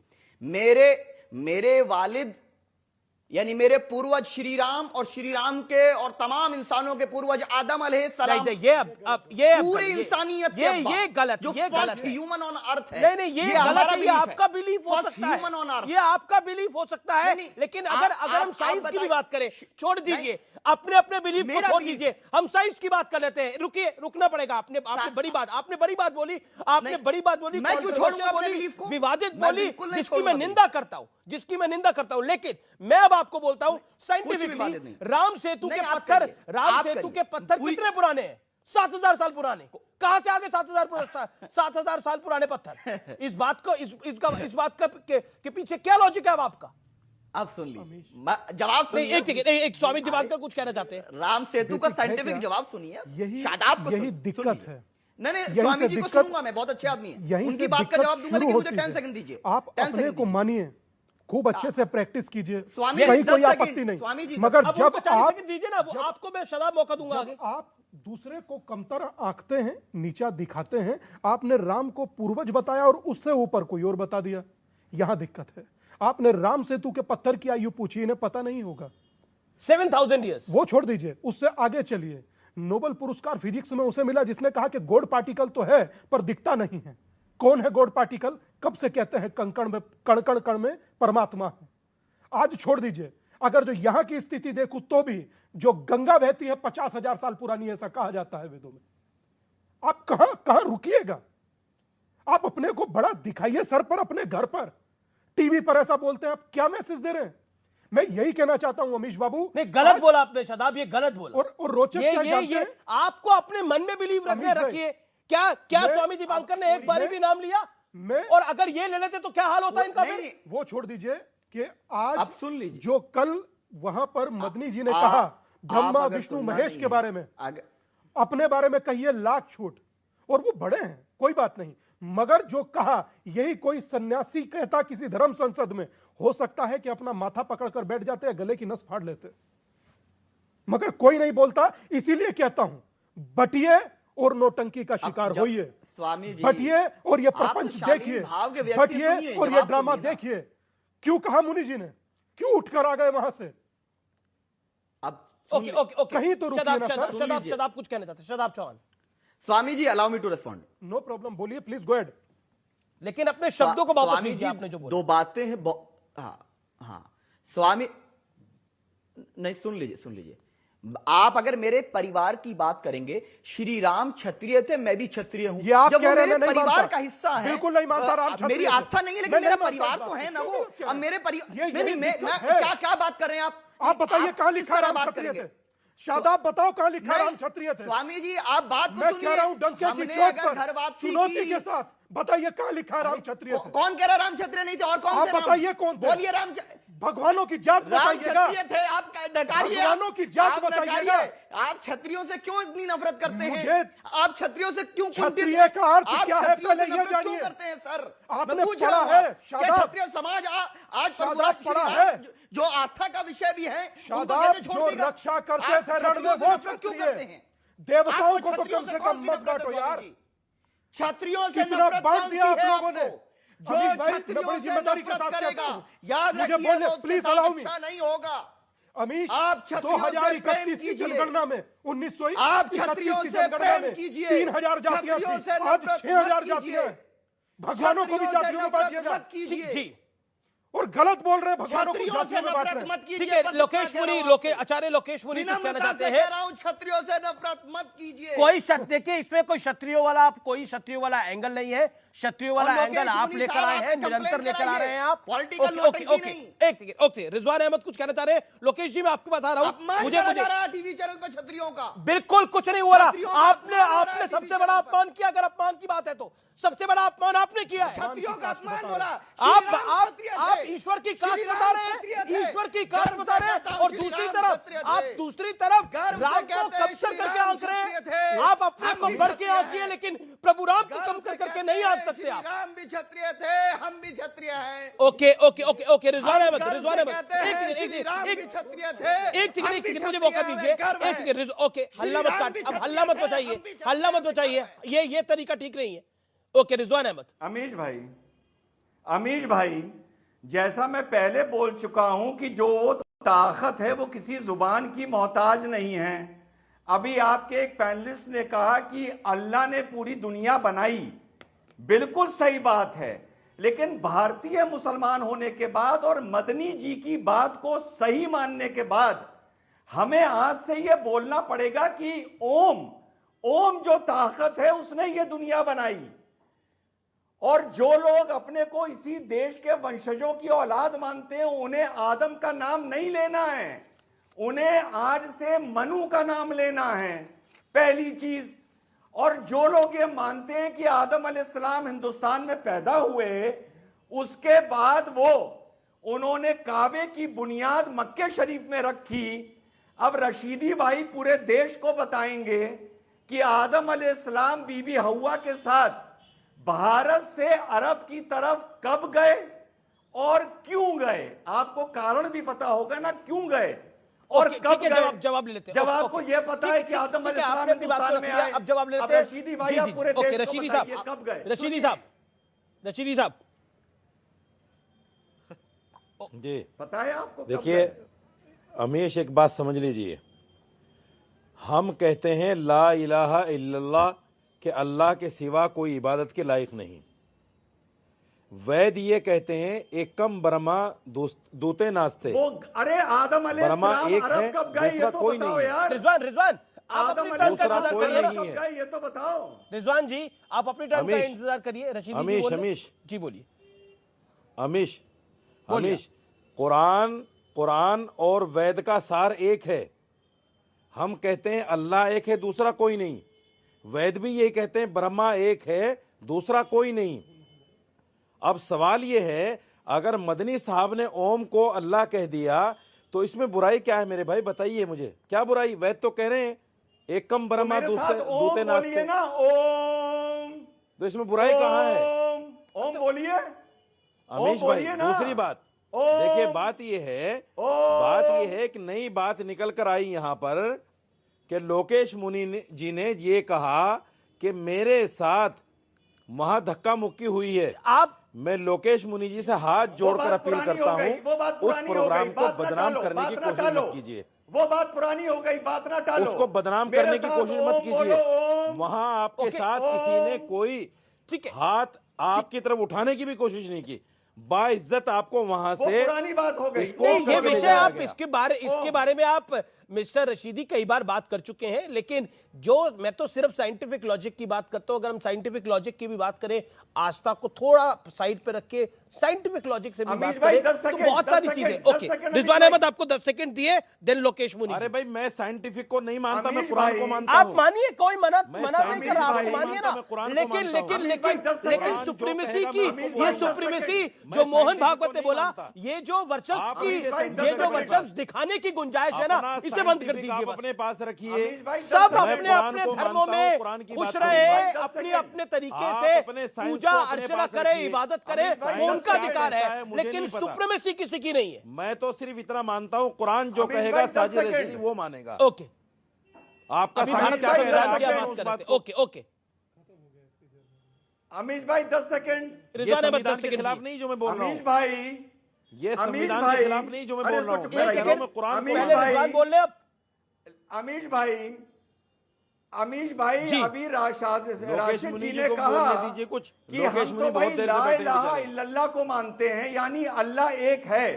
मेरे वालिद यानी मेरे पूर्वज श्री राम और श्री राम के और तमाम इंसानों के पूर्वज आदम अलैहिस्सलाम, ये पूरी इंसानियत ये गलत, ये गलत ह्यूमन ऑन अर्थ है। नहीं, ये गलत है। ये आपका बिलीफ हो सकता है, ये आपका बिलीफ हो सकता है, लेकिन अगर हम साइंस की भी बात करें, छोड़ दीजिए अपने बिलीफ को, छोड़ दीजिए, हम साइंस की बात कर लेते हैं। रुकिए, रुकना पड़ेगा। आपने बड़ी बात बोली, मैं क्यों छोड़ूंगा अपने बिलीफ को? विवादित बोली, जिसकी मैं निंदा करता हूं, लेकिन मैं अब आपको बोलता हूं साइंटिफिकली, राम सेतु के पत्थर कितने पुराने हैं? 7000 साल पुराने। कहां से आगे 7000 साल पुराने पत्थर? इस बात के पीछे क्या लॉजिक है अब आपका? आप सुन लीजिए, जवाब सुनिए। एक स्वामी दिवाकर कुछ कहना चाहते हैं। राम सेतु का साइंटिफिक जवाब सुनिए। यही दिक्कत है। नहीं यहीं स्वामी से जी को दिक्कत- सुनूंगा मैं, बहुत अच्छे आदमी हैं, यहीं उनकी से बात का दिक्कत जवाब दूंगा, शुरू लेकिन मुझे होती 10 है। सेकंड दीजिए, आप 10 अपने सेकंड को दीजिए। मानिए, खूब अच्छे से प्रैक्टिस कीजिए, स्वामी कहीं 10 कोई सेकंड, आपत्ति स्वामी जी, नहीं, मगर अब जब उनको 40 आप सेकंड दीजिए ना, वो आपको मैं शदाब मौका दूंगा आगे। जब आप दूसरे को कमतर आंकते हैं, नीचा दिखाते हैं, आपने राम को पूर्वज बताया और उससे ऊपर कोई और बता दिया, यहां दिक्कत है। आपने राम सेतु के पत्थर की आयु पूछी, इन्हें पता नहीं होगा। 7000 ईयर्स, वो छोड़ दीजिए, उससे आगे चलिए। नोबेल पुरस्कार फिजिक्स में उसे मिला जिसने कहा कि गॉड पार्टिकल तो है पर दिखता नहीं है। कौन है गॉड पार्टिकल? कब से कहते हैं कण कण में, कण कण कण में परमात्मा है। आज छोड़ दीजिए, अगर जो यहां की स्थिति देखूं तो भी जो गंगा बहती है 50,000 साल पुरानी, ऐसा कहा जाता है वेदों में। आप कहां रुकिएगा? आप अपने को बड़ा दिखाइए सर पर, अपने घर पर, टीवी पर ऐसा बोलते हैं, आप क्या मैसेज दे रहे हैं? मैं यही कहना चाहता हूं अमीश बाबू, नहीं गलत बोला आपने शदाब, ये गलत बोला। और रोचक क्या जानते हैं? आपको अपने मन में बिलीव रखिए। क्या स्वामी दीपांकर ने एक बारी भी नाम लिया? और अगर ये ले लेते तो क्या हाल होता इनका? वो छोड़ दीजिए कि आज आप सुन लीजिए, जो कल वहां पर मदनी जी ने कहा ब्रह्मा विष्णु महेश के बारे में, अपने बारे में कहिए लाख छूट, और वो बड़े हैं, कोई बात नहीं, मगर जो कहा यही कोई सन्यासी कहता किसी धर्म संसद में, हो सकता है कि अपना माथा पकड़कर बैठ जाते हैं, गले की नस फाड़ लेते, मगर कोई नहीं बोलता। इसीलिए कहता हूं, बटिए और नोटंकी का शिकार होइए, स्वामी जी बटिए और ये प्रपंच देखिए, बटिए और ये ड्रामा देखिए। क्यों कहा मुनि जी ने? क्यों उठकर आ गए वहां से? अब ओके कहीं तो रुकिए ना सर। शदाब कुछ कहना चाहते, Shadab Chauhan. Swami ji allow me to respond. No problem, बोलिए प्लीज, गो अहेड। लेकिन अपने शब्दों को वापस स्वामी लीजिए, जी, आपने जो बोला। दो बातें हैं, हाँ स्वामी, नहीं सुन लीजिए, आप अगर मेरे परिवार की बात करेंगे, श्री राम क्षत्रिय थे, मैं भी क्षत्रिय हूं। ये आप जब कह वो रहे मेरे हैं, नहीं परिवार मानता। का हिस्सा है, बिल्कुल नहीं मानता राम क्षत्रिय मेरी थे। आस्था नहीं है, लेकिन मैं मेरा नहीं परिवार मानता तो है ना बात। वो। क्या अब मेरे परिवार यही मैं दिक्कत है। क्या बात कर रहे हैं आप बताइए कहां लिखा राम बात क्षत्रिय करेंगे? थे? शादाब बताओ कहां लिखा राम क्षत्रिय थे? स्वामी जी आप बात को मैं सुनिए। कह रहा हूं डंके की हमने चोट अगर घर पर, वापसी चुनौती की- के साथ बताइए कहां लिखा राम क्षत्रिय थे? कौन कह रहा राम क्षत्रिय नहीं थे? और कौन आप थे राम? बताइए कौन थे? बोलिए राम भगवानों की जात राम बताइएगा। क्षत्रिय थे, आप नकारिए। भगवानों की जात आप बताइएगा। नकारिए। आप क्षत्रियों से क्यों इतनी नफरत करते मुझे हैं? आप क्षत्रियों से क्यों क्षत्रिय का अर्थ आप क्या है क्षत्रियों से पहले ये नफरत क्यों जानिए। करते हैं सर? आपने मैं पूछ पढ़ा रहा हूं, है, क्या शादाब। क्षत्रिय समाज आज शादाब श्री पढ़ा राम है। जो आस्था का विषय भी है, उनको शादाब कैसे छोड़ जो देगा? रक्षा करते आप थे रण में, क्षत्रियों से वो नफरत क्यों क्षत्रिय। करते हैं? देवताओं आपको को तो क्षत्रियों कम से से कौन कम सी मत नफरत है बांटो स्वामी यार। जी? क्षत्रियों से कितना नफरत बांट कौन दिया सी आप है लोगों ने? आपको? जो अमीश भाई, मैं क्षत्रियों बड़ी से जिम्मेदारी के नफरत साथ कहता करेगा, हूं। याद मुझे रखिए बोलने, वो उसके प्लीज साथ अलाउ मी। अच्छा नहीं होगा। अमीश, आप क्षत्रियों से 2031 की प्रेम जनगणना में 1931 आप क्षत्रियों की से जनगणना में प्रेम कीजिए। 3000 जातियां क्षत्रियों थी, से आज नफरत 6000 मत जातियां कीजिए। हैं। भगवानों को भी क्षत्रियों से जातियों में नफरत बांटिएगा। मत कीजिए। जी, और गलत बोल रहे हैं, भगवानों को क्षत्रियों जातियों से में बांट नफरत रहे हैं। मत कीजिए। ठीक है। बस लोकेश इतना मुनि, कह रहा हूं आचार्य लोकेश मुनि कुछ कहना विनम्रता चाहते से हैं? कह रहा हूं, क्षत्रियों से नफरत मत कीजिए। कोई देखिए, इसमें कोई क्षत्रियो वाला एंगल नहीं है। क्षत्रियो वाला और एंगल लोकेश आप मुनि लेकर साहब, आए हैं, आपने निरंतर कंप्लेंट लेकर आ रहे हैं आप। पॉलिटिकल ओके, नौटंकी ओके, नहीं। एक सेकंड, ओके। रिजवान अहमद कुछ कहना चाह रहे हैं। लोकेश जी मैं आपके पास आ रहा हूं। अपमान मुझे करा जा रहा है टीवी चैनल पर क्षत्रियों का। बिल्कुल कुछ नहीं हो रहा। क्षत्रियों का आपने अपमान हो रहा है सबसे टीवी बड़ा चैनल पर। अपमान किया, अगर अपमान की बात है तो सबसे बड़ा अपमान आपने किया है। क्षत्रियों का अपमान बोला। आप ईश्वर की कास्ट बता रहे हैं, ईश्वर की कास्ट बता रहे हैं, और दूसरी तरफ राम को कम करके आंक रहे हैं। आप अपने को बढ़ के आंकिए, लेकिन प्रभु राम को कम करके नहीं आंक सकते आप। राम भी क्षत्रिय थे, हम भी क्षत्रिय हैं। Okay okay okay okay. Rizwan Ahmed एक सेकंड मुझे मौका दीजिए। एक सेकंड, ओके। हल्ला मत काट, अब हल्ला मत बचाइए, हल्ला मत बचाइए, ये तरीका ठीक नहीं है। ओके रिजवान अहमद। अमीश भाई, जैसा मैं पहले बोल चुका हूं कि जो वो ताकत है वो किसी जुबान की मोहताज नहीं है। अभी आपके एक पैनलिस्ट ने कहा कि अल्लाह ने पूरी दुनिया बनाई, बिल्कुल सही बात है, लेकिन भारतीय मुसलमान होने के बाद और मदनी जी की बात को सही मानने के बाद हमें आज से यह बोलना पड़ेगा कि ओम जो ताकत है उसने ये दुनिया बनाई। और जो लोग अपने को इसी देश के वंशजों की औलाद मानते हैं, उन्हें आदम का नाम नहीं लेना है, उन्हें आज से मनु का नाम लेना है, पहली चीज। और जो लोग ये मानते हैं कि आदम अलैहिस्सलाम हिंदुस्तान में पैदा हुए, उसके बाद उन्होंने काबे की बुनियाद मक्के शरीफ में रखी। अब रशीदी भाई पूरे देश को बताएंगे कि आदम अलैहिस्सलाम बीबी हव्वा के साथ भारत से अरब की तरफ कब गए और क्यों गए? आपको कारण भी पता होगा ना, क्यों गए और कब गए? जवाब ले लेते हैं। जब आपको यह पता है कि आदम अलैहिस्सलाम हिंदुस्तान में आए, अब जवाब ले लेते हैं। रशीदी भाई, आप पूरे देश को रशीदी बताइए साहब, कब गए? रशीदी साहब जी पता है आपको? देखिए अमीश, एक बात समझ लीजिए, हम कहते हैं ला इलाहा इल्लल्लाह कि अल्लाह के सिवा कोई इबादत के लायक नहीं। वैद ये कहते हैं एकम ब्रह्मा दूते नास्ते। वो अरे आदम अलैहिस्सलाम एक है, अरब कब गए ये तो कोई बताओ नहीं यार। रिजवान आप अपनी टर्न का इंतजार करिए ना। कब गए ये तो बताओ। रिजवान जी आप अपनी टर्न का इंतजार करिए। रशीदी जी अमीश जी बोलिए। अमीश, कुरान और वेद का सार एक है। हम कहते हैं अल्लाह एक है, दूसरा कोई नहीं। वेद भी यही कहते हैं ब्रह्मा एक है, दूसरा कोई नहीं। अब सवाल यह है, अगर मदनी साहब ने ओम को अल्लाह कह दिया तो इसमें बुराई क्या है मेरे भाई? बताइए मुझे, क्या बुराई? वेद तो कह रहे हैं एकम ब्रह्मा दूते नास्ते ना, ओम। तो इसमें बुराई कहाँ है? ओम बोलिए अमीश भाई। दूसरी बात देखिए, बात यह है कि नई बात निकल कर आई यहां पर कि लोकेश मुनि जी ने ये कहा कि मेरे साथ वहां धक्का मुक्की हुई है। मैं लोकेश मुनि जी से हाथ जोड़कर अपील करता हूं, उस प्रोग्राम को बदनाम करने की कोशिश मत कीजिए। वो बात पुरानी हो गई, बात ना टालो। उसको बदनाम करने की कोशिश मत कीजिए। वहां आपके साथ किसी ने कोई हाथ आपकी तरफ उठाने की भी कोशिश नहीं की। बाइज्जत आपको वहां से पुरानी बात हो गई। नहीं, ये विषय आप इसके बारे में आप मिस्टर रशीदी कई बार बात कर चुके हैं, लेकिन जो मैं तो सिर्फ साइंटिफिक लॉजिक की बात करता हूं। अगर हम साइंटिफिक लॉजिक की भी बात करें, आस्था को थोड़ा साइड पे रख के साइंटिफिक लॉजिक से भी बात करें तो बहुत सारी चीजें। ओके रिजवान अहमद आपको 10 सेकंड दिए, देन लोकेश मुनि। अरे भाई मैं साइंटिफिक को नहीं मानता, मैं कुरान को मानता हूं। आप मानिए, कोई मना नहीं कर रहा, आप मानिए ना। लेकिन सुप्रीमेसी की ये सुप्रीमेसी जो मोहन भागवत ने बोला, ये जो वर्चस्व दिखाने की गुंजाइश है ना, इसे बंद कर दीजिए। अपने पास रखिए, सब अपने अपने धर्मों में खुश रहे, अपने अपने तरीके से पूजा अर्चना करें, इबादत करें, वो उनका अधिकार है, लेकिन सुप्रीमेसी किसी की नहीं है। मैं तो सिर्फ इतना मानता हूं, कुरान जो कहेगा साजिद रशीदी वो मानेगा। ओके, आपका भारत का संविधान क्या बात कर रहे थे? ओके अमीश भाई 10 सेकंड। ये संविधान के खिलाफ नहीं जो मैं बोल रहा हूं। अमीश भाई, ये संविधान के खिलाफ नहीं जो मैं बोल रहा हूं। कुरान बोल रहे अब। अमीश भाई अभी राशिद जी ने कहा कुछ कि हम तो भाई ला इलाहा इल्लल्लाह को मानते हैं, यानी अल्लाह एक है।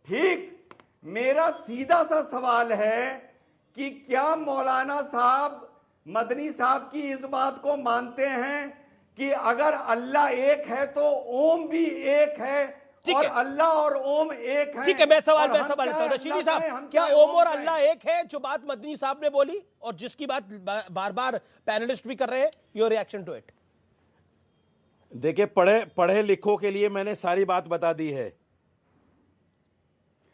ठीक, मेरा सीधा सा सवाल है कि क्या मौलाना साहब मदनी साहब की इस बात को मानते हैं कि अगर अल्लाह एक है तो ओम भी एक है, और अल्लाह और ओम एक है? ठीक है, मैं सवाल लेता हूं। रशीदी साहब, क्या ओम और अल्लाह एक है, जो बात मदनी साहब ने बोली और जिसकी बात बार बार पैनलिस्ट भी कर रहे हैं? Your reaction to it? देखिए, पढ़े लिखों के लिए मैंने सारी बात बता दी है।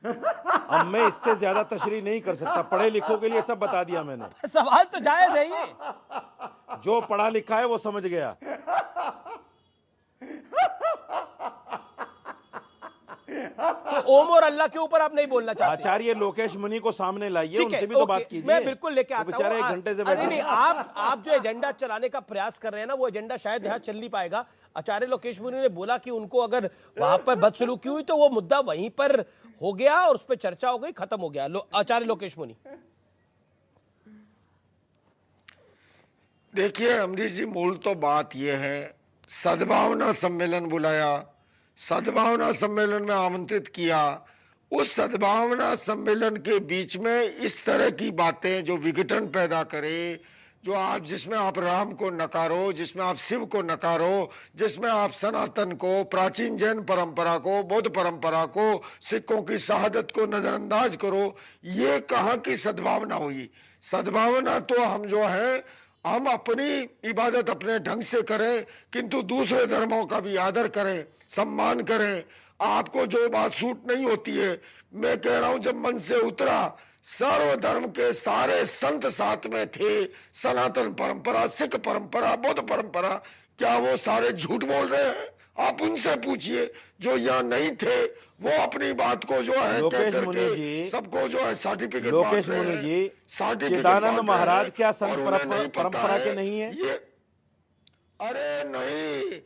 अब मैं इससे ज्यादा तशरीह नहीं कर सकता। पढ़े लिखों के लिए सब बता दिया मैंने। सवाल तो जायज है ये। जो पढ़ा लिखा है वो समझ गया। तो ओम और अल्लाह के ऊपर आप नहीं बोलना चाहते? आचार्य लोकेश मुनि को सामने लाइए, उनसे भी तो बात कीजिए। मैं बिल्कुल लेके आता हूं। बेचारे 1 घंटे से बैठे। नहीं, आप जो एजेंडा चलाने का प्रयास कर रहे हैं ना, वो एजेंडा शायद यहाँ चल नहीं पाएगा। आचार्य लोकेश मुनि ने बोला कि उनको अगर वहां पर बदसलूकी हुई तो वो मुद्दा वहीं पर हो गया और उस पर चर्चा हो गई, खत्म हो गया। आचार्य लोकेश मुनि। देखिए अमरीश जी, मूल तो बात यह है, सद्भावना सम्मेलन बुलाया, सद्भावना सम्मेलन में आमंत्रित किया। उस सद्भावना सम्मेलन के बीच में इस तरह की बातें जो विघटन पैदा करे, जिसमें आप राम को नकारो, जिसमें आप शिव को नकारो, जिसमें आप सनातन को, प्राचीन जैन परंपरा को, बौद्ध परंपरा को, सिखों की शहादत को नजरअंदाज करो, ये कहाँ की सद्भावना हुई? सद्भावना तो हम जो है, हम अपनी इबादत अपने ढंग से करें, किंतु दूसरे धर्मों का भी आदर करें, सम्मान करें। आपको जो बात सूट नहीं होती है, मैं कह रहा हूं जब मन से उतरा, सर्वधर्म के सारे संत साथ में थे। सनातन परंपरा, सिख परंपरा, बौद्ध परंपरा, क्या वो सारे झूठ बोल रहे हैं? आप उनसे पूछिए जो यहाँ नहीं थे, वो अपनी बात को जो है कह करके सबको जो है सर्टिफिकेट लोकेश मुनि जी, चिदानंद महाराज क्या संत परंपरा के नहीं है? ये अरे नहीं,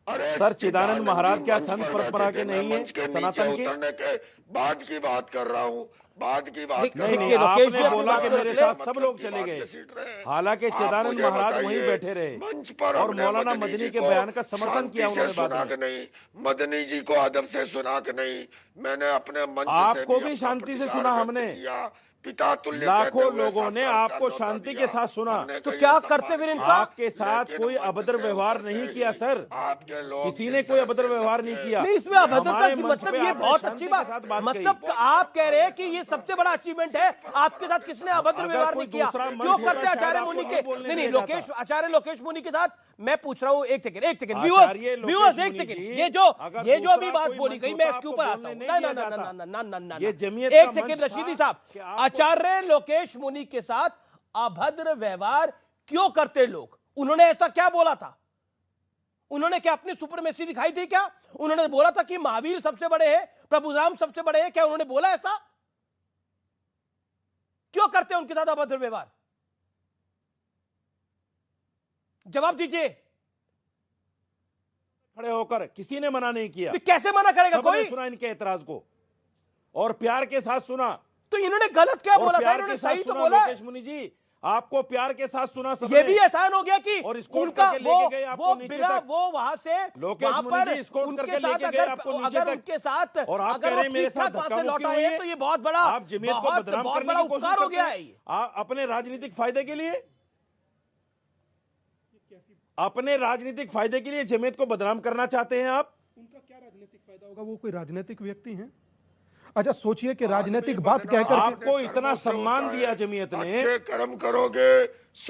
अरे सर चिदानंद महाराज क्या संत परंपरा के नहीं है? सनातन उतरने के बाद की बात कर रहा हूँ, बाद की बात कर नहीं, रहा हूँ। आपने बोला कि मेरे साथ सब लोग चले गए, हालांकि चिदानंद महाराज वहीं बैठे रहे मंच पर और मौलाना मदनी के बयान का समर्थन किया उन्होंने। सुना कि नहीं, मदनी जी को अदब से सुना कि नहीं? मैंने अपने मंच से आपको भी शांति से सुना हमने, पिता तुल्य लाखों लोगों ने आपको शांति के साथ सुना। तो क्या करते फिर इनका? आपके साथ कोई अभद्र व्यवहार नहीं किया सर, आपके लोग किसी ने कोई अभद्र व्यवहार नहीं किया। नहीं, इसमें अभद्रता की मतलब ये बहुत अच्छी बात, मतलब आप कह रहे हैं कि ये सबसे बड़ा अचीवमेंट है, आपके साथ किसने अभद्र व्यवहार नहीं किया? क्यों करते आचार्य मुनि के? नहीं, लोकेश, आचार्य लोकेश मुनि के साथ मैं पूछ रहा हूँ, एक सेकंड व्यूअर्स, एक सेकंड, ये जो अभी बात बोली गई, मैं इसके ऊपर आता हूँ। ना, एक सेकंड रशीदी साहब, आचार्य लोकेश मुनि के साथ अभद्र व्यवहार क्यों करते लोग? उन्होंने ऐसा क्या बोला था? उन्होंने क्या अपनी सुपरमेसी दिखाई थी क्या? उन्होंने बोला था कि महावीर सबसे बड़े हैं, प्रभु राम सबसे बड़े हैं, क्या उन्होंने बोला ऐसा? क्यों करते हैं उनके साथ अभद्र व्यवहार? जवाब दीजिए। खड़े होकर किसी ने मना नहीं किया। कैसे मना करेगा कोई? सुना इनके एतराज को और प्यार के साथ सुना। तो इन्होंने गलत क्या बोला था? इन्होंने सही तो बोला। लोकेश मुनि जी, आपको प्यार के साथ सुना सबने। ये भी एहसान हो गया कि और उनका वो बिना वो वहां से लोकेश मुनि जी स्कोर करके लेके गए आपको नीचे तक, उनके साथ और आप कह रहे हैं मेरे साथ धक्का मुक्की हुई है, तो ये बहुत बड़ा, आप जमीयत को बदनाम करने की कोशिश हो गया है अपने राजनीतिक फायदे के लिए। अपने राजनीतिक फायदे के लिए जमीयत को बदनाम करना चाहते हैं आप? उनका क्या राजनीतिक फायदा होगा? वो कोई राजनीतिक व्यक्ति हैं? अच्छा सोचिए कि राजनीतिक बात कहकर आपको इतना सम्मान दिया जमीयत ने, अच्छे कर्म करोगे,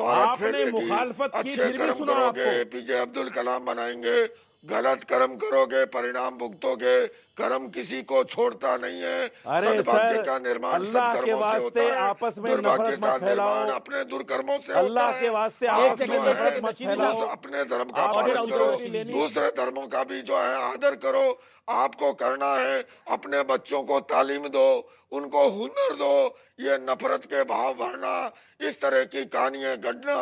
आपने मुखालफत की, अच्छे फिर भी कर्म सुना करोगे, आपको। पीछे अब्दुल कलाम बनाएंगे, गलत कर्म करोगे परिणाम भुगतोगे। कर्म किसी को छोड़ता नहीं है। अरे सद्भाग्य का निर्माण अल्लाह के सत्कर्मों से होता वास्ते है, आपस में दुर्भाग्य नफरत का मत फैलाओ, निर्माण अपने दुर्कर्मों से अल्लाह होता है। के वास्ते आप आपस जो में नफरत है मत फैलाओ, अपने धर्म का आप पालन करो, लेनी। दूसरे धर्मों का भी जो है आदर करो। आपको करना है अपने बच्चों को तालीम दो, उनको हुनर दो। ये नफरत के भाव भरना, इस तरह की कहानियां गढ़ना,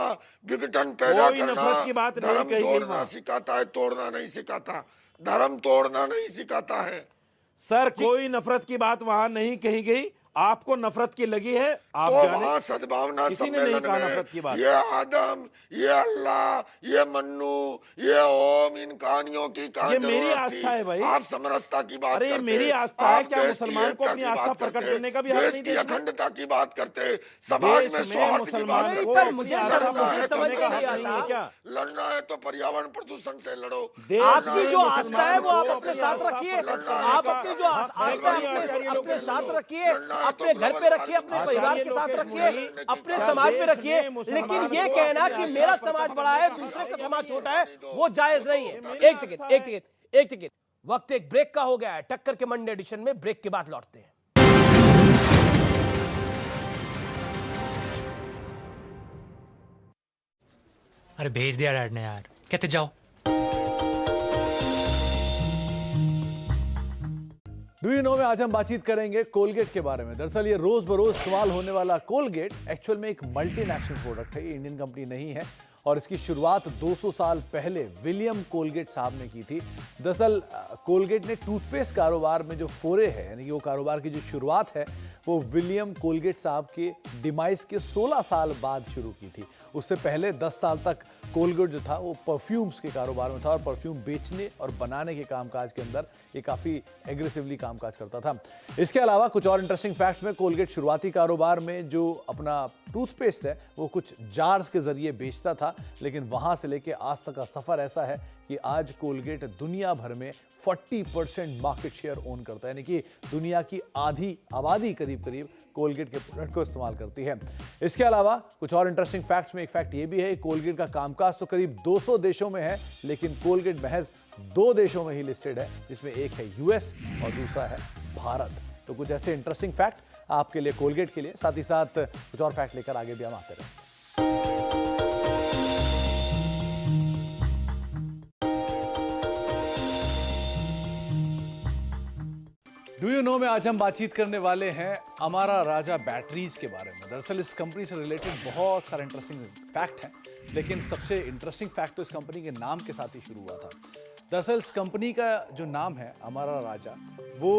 विघटन पैदा करना धर्म जोड़ना सिखाता है, तोड़ना नहीं सिखाता। धर्म तोड़ना नहीं सिखाता है। सर कोई नफरत की बात वहां नहीं कही गई, आपको नफरत की लगी है। आप तो वहाँ सद्भावना सम्मेलन में ये आदम, ये अल्लाह, ये मन्नू, ये ओम, इन कहानियों की ये मेरी आस्था है भाई। आप समरसता की बात करते, ये मेरी आस्था है। क्या मुसलमान को अपनी आस्था प्रकट करने का भी हक नहीं? देश की अखंडता की बात करते, समाज में सौहार्द की बात करते। लड़ना है तो पर्यावरण प्रदूषण से लड़ो। आपकी जो आस्था है वो आप अपने साथ रखिए, आप अपनी जो आस्था है अपने साथ रखिए, अपने घर पे रखिए, अपने परिवार के साथ रखिए, अपने समाज में रखिए। लेकिन ये कहना कि मेरा समाज बड़ा है, दूसरे का समाज छोटा है, वो जायज नहीं है। एक सेकेंड, वक्त एक ब्रेक का हो गया है। टक्कर के मंडे एडिशन में ब्रेक के बाद लौटते हैं। अरे भेज दिया डैड ने यार, कहते जाओ। डू यू नो में आज हम बातचीत करेंगे कोलगेट के बारे में। दरअसल ये रोज बरोज इस्तेमाल होने वाला कोलगेट एक्चुअल में एक मल्टीनेशनल प्रोडक्ट है, ये इंडियन कंपनी नहीं है और इसकी शुरुआत 200 साल पहले विलियम कोलगेट साहब ने की थी। दरअसल कोलगेट ने टूथपेस्ट कारोबार में जो फोरे है, यानी कि वो कारोबार की जो शुरुआत है, वो विलियम कोलगेट साहब के डिमाइस के 16 साल बाद शुरू की थी। उससे पहले 10 साल तक कोलगेट जो था वो परफ्यूम्स के कारोबार में था और परफ्यूम बेचने और बनाने के कामकाज के अंदर ये काफ़ी एग्रेसिवली कामकाज करता था। इसके अलावा कुछ और इंटरेस्टिंग फैक्ट्स में, कोलगेट शुरुआती कारोबार में जो अपना टूथपेस्ट है वो कुछ जार्स के जरिए बेचता था, लेकिन वहाँ से लेके आज तक का सफ़र ऐसा है कि आज कोलगेट दुनिया भर में 40% मार्केट शेयर ओन करता है, यानी कि दुनिया की आधी आबादी करीब करीब कोलगेट के प्रोडक्ट को इस्तेमाल करती है। इसके अलावा कुछ और इंटरेस्टिंग फैक्ट्स में एक फैक्ट ये भी है, कोलगेट का कामकाज तो करीब 200 देशों में है, लेकिन कोलगेट महज 2 देशों में ही लिस्टेड है, जिसमें एक है यूएस और दूसरा है भारत। तो कुछ ऐसे इंटरेस्टिंग फैक्ट आपके लिए, कोलगेट के लिए। साथ ही साथ कुछ और फैक्ट लेकर आगे भी हम आते रहे। डू यू नो में आज हम बातचीत करने वाले हैं अमारा राजा बैटरीज के बारे में। दरअसल इस कंपनी से रिलेटेड बहुत सारे इंटरेस्टिंग फैक्ट हैं, लेकिन सबसे इंटरेस्टिंग फैक्ट तो इस कंपनी के नाम के साथ ही शुरू हुआ था। दरअसल इस कंपनी का जो नाम है अमारा राजा, वो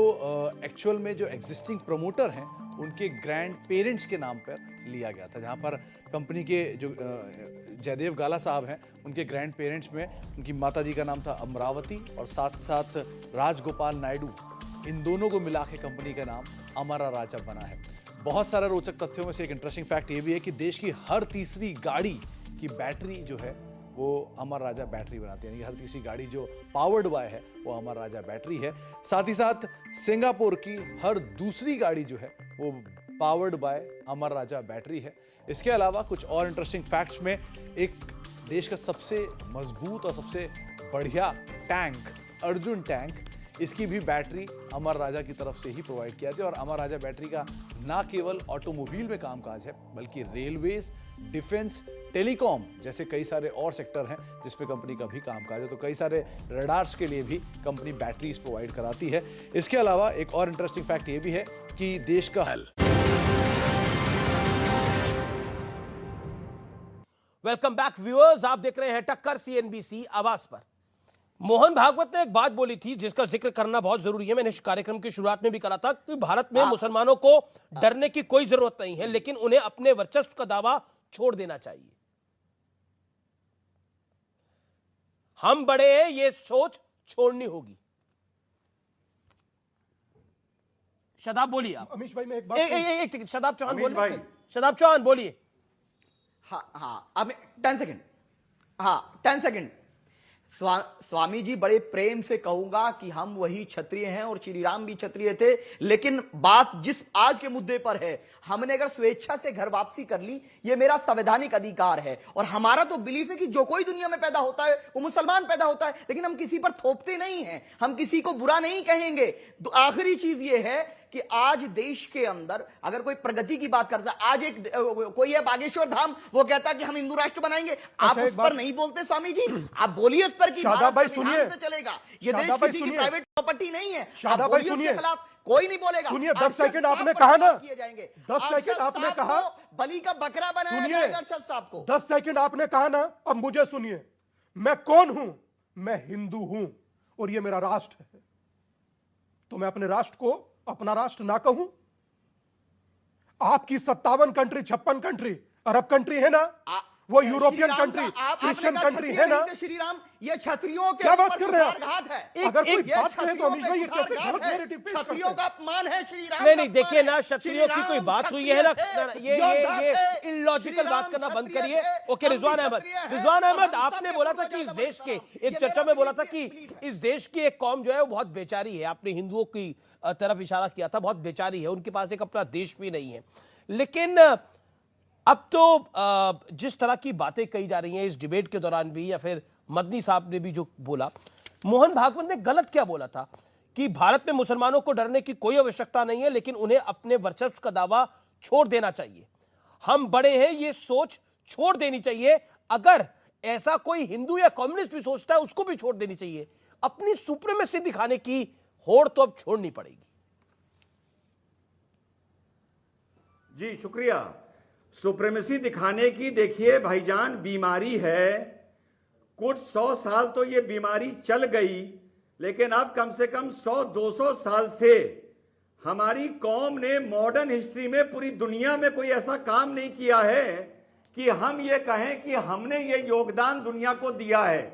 एक्चुअल में जो एग्जिस्टिंग प्रमोटर हैं उनके ग्रैंड पेरेंट्स के नाम पर लिया गया था। जहाँ पर कंपनी के जो जयदेव गाला साहब हैं, उनके ग्रैंड पेरेंट्स में उनकी माता जी का नाम था अमरावती और साथ साथ राजगोपाल नायडू, इन दोनों को मिला के कंपनी का नाम अमारा राजा बना है। बहुत सारे रोचक तथ्यों में से एक इंटरेस्टिंग फैक्ट ये भी है कि देश की हर तीसरी गाड़ी की बैटरी जो है वो अमारा राजा बैटरी बनाती है, यानी कि हर तीसरी गाड़ी जो पावर्ड बाय है वो अमारा राजा बैटरी है। साथ ही साथ सिंगापुर की हर दूसरी गाड़ी जो है वो powered by Amara Raja battery है। इसके अलावा कुछ और इंटरेस्टिंग फैक्ट्स में एक देश का सबसे मजबूत और सबसे बढ़िया टैंक, अर्जुन टैंक, इसकी भी बैटरी अमर राजा की तरफ से ही प्रोवाइड किया जाती है। और अमर राजा बैटरी का ना केवल ऑटोमोबाइल में कामकाज है, बल्कि रेलवेज, डिफेंस, टेलीकॉम जैसे कई सारे और सेक्टर हैं जिस पे कंपनी का भी कामकाज है। तो कई सारे रडार्स के लिए भी कंपनी बैटरीज प्रोवाइड कराती है। इसके अलावा एक और इंटरेस्टिंग फैक्ट ये भी है कि देश का वेलकम बैक व्यूअर्स, आप देख रहे हैं टक्कर CNBC आवाज पर। मोहन भागवत ने एक बात बोली थी जिसका जिक्र करना बहुत जरूरी है। मैंने इस कार्यक्रम की शुरुआत में भी कहा था कि भारत में मुसलमानों को डरने की कोई जरूरत नहीं है, लेकिन उन्हें अपने वर्चस्व का दावा छोड़ देना चाहिए। हम बड़े हैं, ये सोच छोड़नी होगी। शदाब बोलिए आप। अमीश भाई मैं एक बात एक शदाब चौहान बोलिए। शदाब चौहान बोलिए। हाँ अब 10 सेकंड। हाँ 10 सेकंड। स्वामी जी, बड़े प्रेम से कहूंगा कि हम वही क्षत्रिय हैं और श्री राम भी क्षत्रिय थे, लेकिन बात जिस आज के मुद्दे पर है, हमने अगर स्वेच्छा से घर वापसी कर ली, ये मेरा संवैधानिक अधिकार है। और हमारा तो बिलीफ है कि जो कोई दुनिया में पैदा होता है वो मुसलमान पैदा होता है, लेकिन हम किसी पर थोपते नहीं हैं, हम किसी को बुरा नहीं कहेंगे। तो आखिरी चीज ये है कि आज देश के अंदर अगर कोई प्रगति की बात करता है, आज एक कोई है बागेश्वर धाम, वो कहता है कि हम हिंदू राष्ट्र बनाएंगे। आप उस पर नहीं बोलते स्वामी जी, आप बोलिए उस पर कि भारत संविधान से चलेगा। ये देश किसी की प्राइवेट प्रॉपर्टी नहीं है। आप बोलिए उसके खिलाफ, कोई नहीं बोलेगा। सुनिए, 10 सेकंड आपने कहा ना, किए जाएंगे। 10 सेकंड आपने कहा, बलि का बकरा बनाया जाएगा अरशद साहब को। 10 सेकंड आपने कहा ना, अब मुझे सुनिए, मैं कौन हूं? मैं हिंदू हूं और ये मेरा राष्ट्र है। तो मैं अपने राष्ट्र को अपना राष्ट्र ना कहूं? आपकी 57 कंट्री, 56 कंट्री अरब कंट्री है ना, वो यूरोपियन कंट्री, क्रिश्चियन कंट्री है ना। श्री राम ये क्षत्रियों के क्या बात कर रहे हैं घात है। अगर कोई बात करे तो अमीश भाई ये कैसे गलत नैरेटिव पेश करते हैं? क्षत्रियों का अपमान है श्री राम। नहीं देखिए ना, क्षत्रियों की कोई बात हुई है ना, ये इलॉजिकल बात करना बंद करिए। ओके रिजवान अहमद, आपने बोला था कि इस देश के एक चर्चा में बोला था कि इस देश की एक कौम जो है वो बहुत बेचारी है। आपने हिंदुओं की तरफ इशारा किया था, बहुत बेचारी है, उनके पास एक अपना देश भी नहीं है। लेकिन अब तो जिस तरह की बातें कही जा रही हैं इस डिबेट के दौरान भी, या फिर मदनी साहब ने भी जो बोला, मोहन भागवत ने गलत क्या बोला था कि भारत में मुसलमानों को डरने की कोई आवश्यकता नहीं है, लेकिन उन्हें अपने वर्चस्व का दावा छोड़ देना चाहिए। हम बड़े हैं, ये सोच छोड़ देनी चाहिए। अगर ऐसा कोई हिंदू या कम्युनिस्ट भी सोचता है, उसको भी छोड़ देनी चाहिए। अपनी सुप्रीमेसी दिखाने की होड़ तो अब छोड़नी पड़ेगी। जी शुक्रिया। सुप्रीमेसी दिखाने की देखिए भाईजान बीमारी है, कुछ 100 साल तो ये बीमारी चल गई, लेकिन अब कम से कम 100-200 साल से हमारी कौम ने मॉडर्न हिस्ट्री में पूरी दुनिया में कोई ऐसा काम नहीं किया है कि हम ये कहें कि हमने ये योगदान दुनिया को दिया है,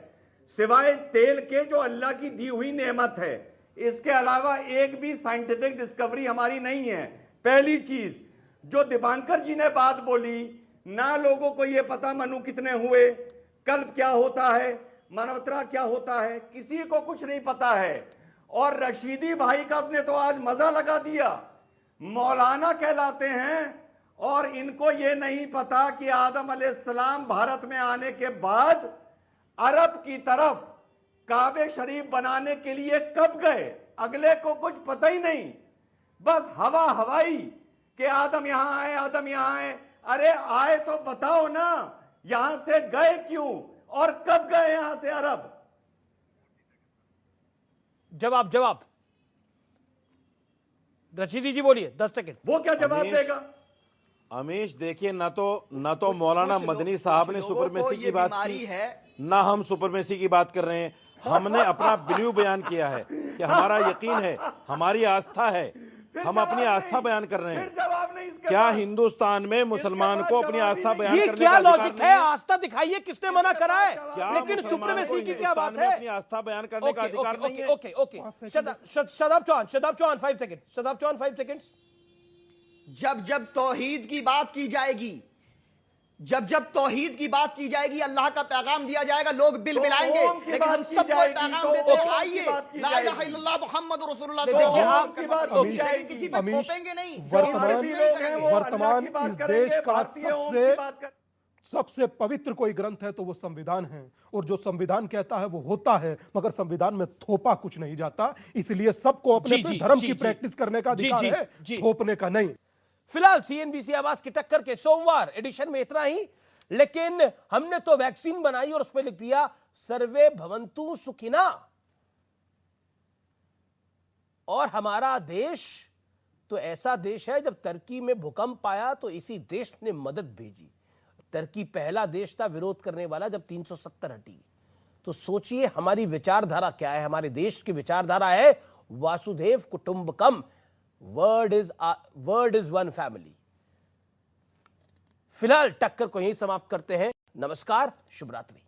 सिवाय तेल के जो अल्लाह की दी हुई नेमत है। इसके अलावा एक भी साइंटिफिक डिस्कवरी हमारी नहीं है। पहली चीज जो दीपांकर जी ने बात बोली, ना लोगों को यह पता मनु कितने हुए, कल्प क्या होता है, मानवता क्या होता है, किसी को कुछ नहीं पता है। और रशीदी भाई का अपने तो आज मजा लगा दिया, मौलाना कहलाते हैं और इनको यह नहीं पता कि आदम अलैहिस्सलाम भारत में आने के बाद अरब की तरफ काबे शरीफ बनाने के लिए कब गए, अगले को कुछ पता ही नहीं। बस हवाई कि आदम यहां आए, आदम यहां आए। अरे आए तो बताओ ना, यहां से गए क्यों और कब गए यहां से अरब? जवाब रशीदी जी बोलिए, 10 सेकंड। वो क्या जवाब देगा? अमीश देखिए, ना तो मौलाना मदनी साहब ने सुपरमेसी की बात की है, ना हम सुपरमेसी की बात कर रहे हैं। हमने अपना बिलीव बयान किया है कि हमारा यकीन है, हमारी आस्था है, हम अपनी आस्था बयान कर रहे हैं। क्या हिंदुस्तान में मुसलमान को अपनी आस्था बयान करने का क्या अधिकार लॉजिक है? आस्था दिखाइए, किसने मना करा है? लेकिन सुप्रीमेसी की क्या बात है? अपनी आस्था बयान करने का अधिकार नहीं है। Okay Shadab Chauhan 5 second. जब तौहीद की बात की जाएगी, जब तौहीद की बात की जाएगी, अल्लाह का पैगाम दिया जाएगा, लोग बिल मिलाएंगे, लेकिन हम सबको पैगाम देते हैं, आइए ला इलाहा इल्लल्लाह मुहम्मद रसूलुल्लाह किसी पे थोपेंगे नहीं। वर्तमान इस देश का सबसे पवित्र कोई ग्रंथ है तो वो संविधान है, और जो संविधान कहता है वो होता है, मगर संविधान में थोपा कुछ नहीं जाता। इसलिए सबको अपने धर्म की प्रैक्टिस करने का अधिकार है, थोपने का नहीं। फिलहाल सीएनबीसी आवाज की टक्कर के सोमवार एडिशन में इतना ही, लेकिन हमने तो वैक्सीन बनाई और उस पर लिख दिया सर्वे भवन्तु सुखिना। और हमारा देश तो ऐसा देश है, जब तुर्की में भूकंप आया तो इसी देश ने मदद भेजी। तुर्की पहला देश था विरोध करने वाला जब 370 हटी। तो सोचिए हमारी विचारधारा क्या है। हमारे देश की विचारधारा है वासुदेव कुटुंबकम, वर्ड इज वन फैमिली। फिलहाल टक्कर को यहीं समाप्त करते हैं। नमस्कार, शुभ रात्रि।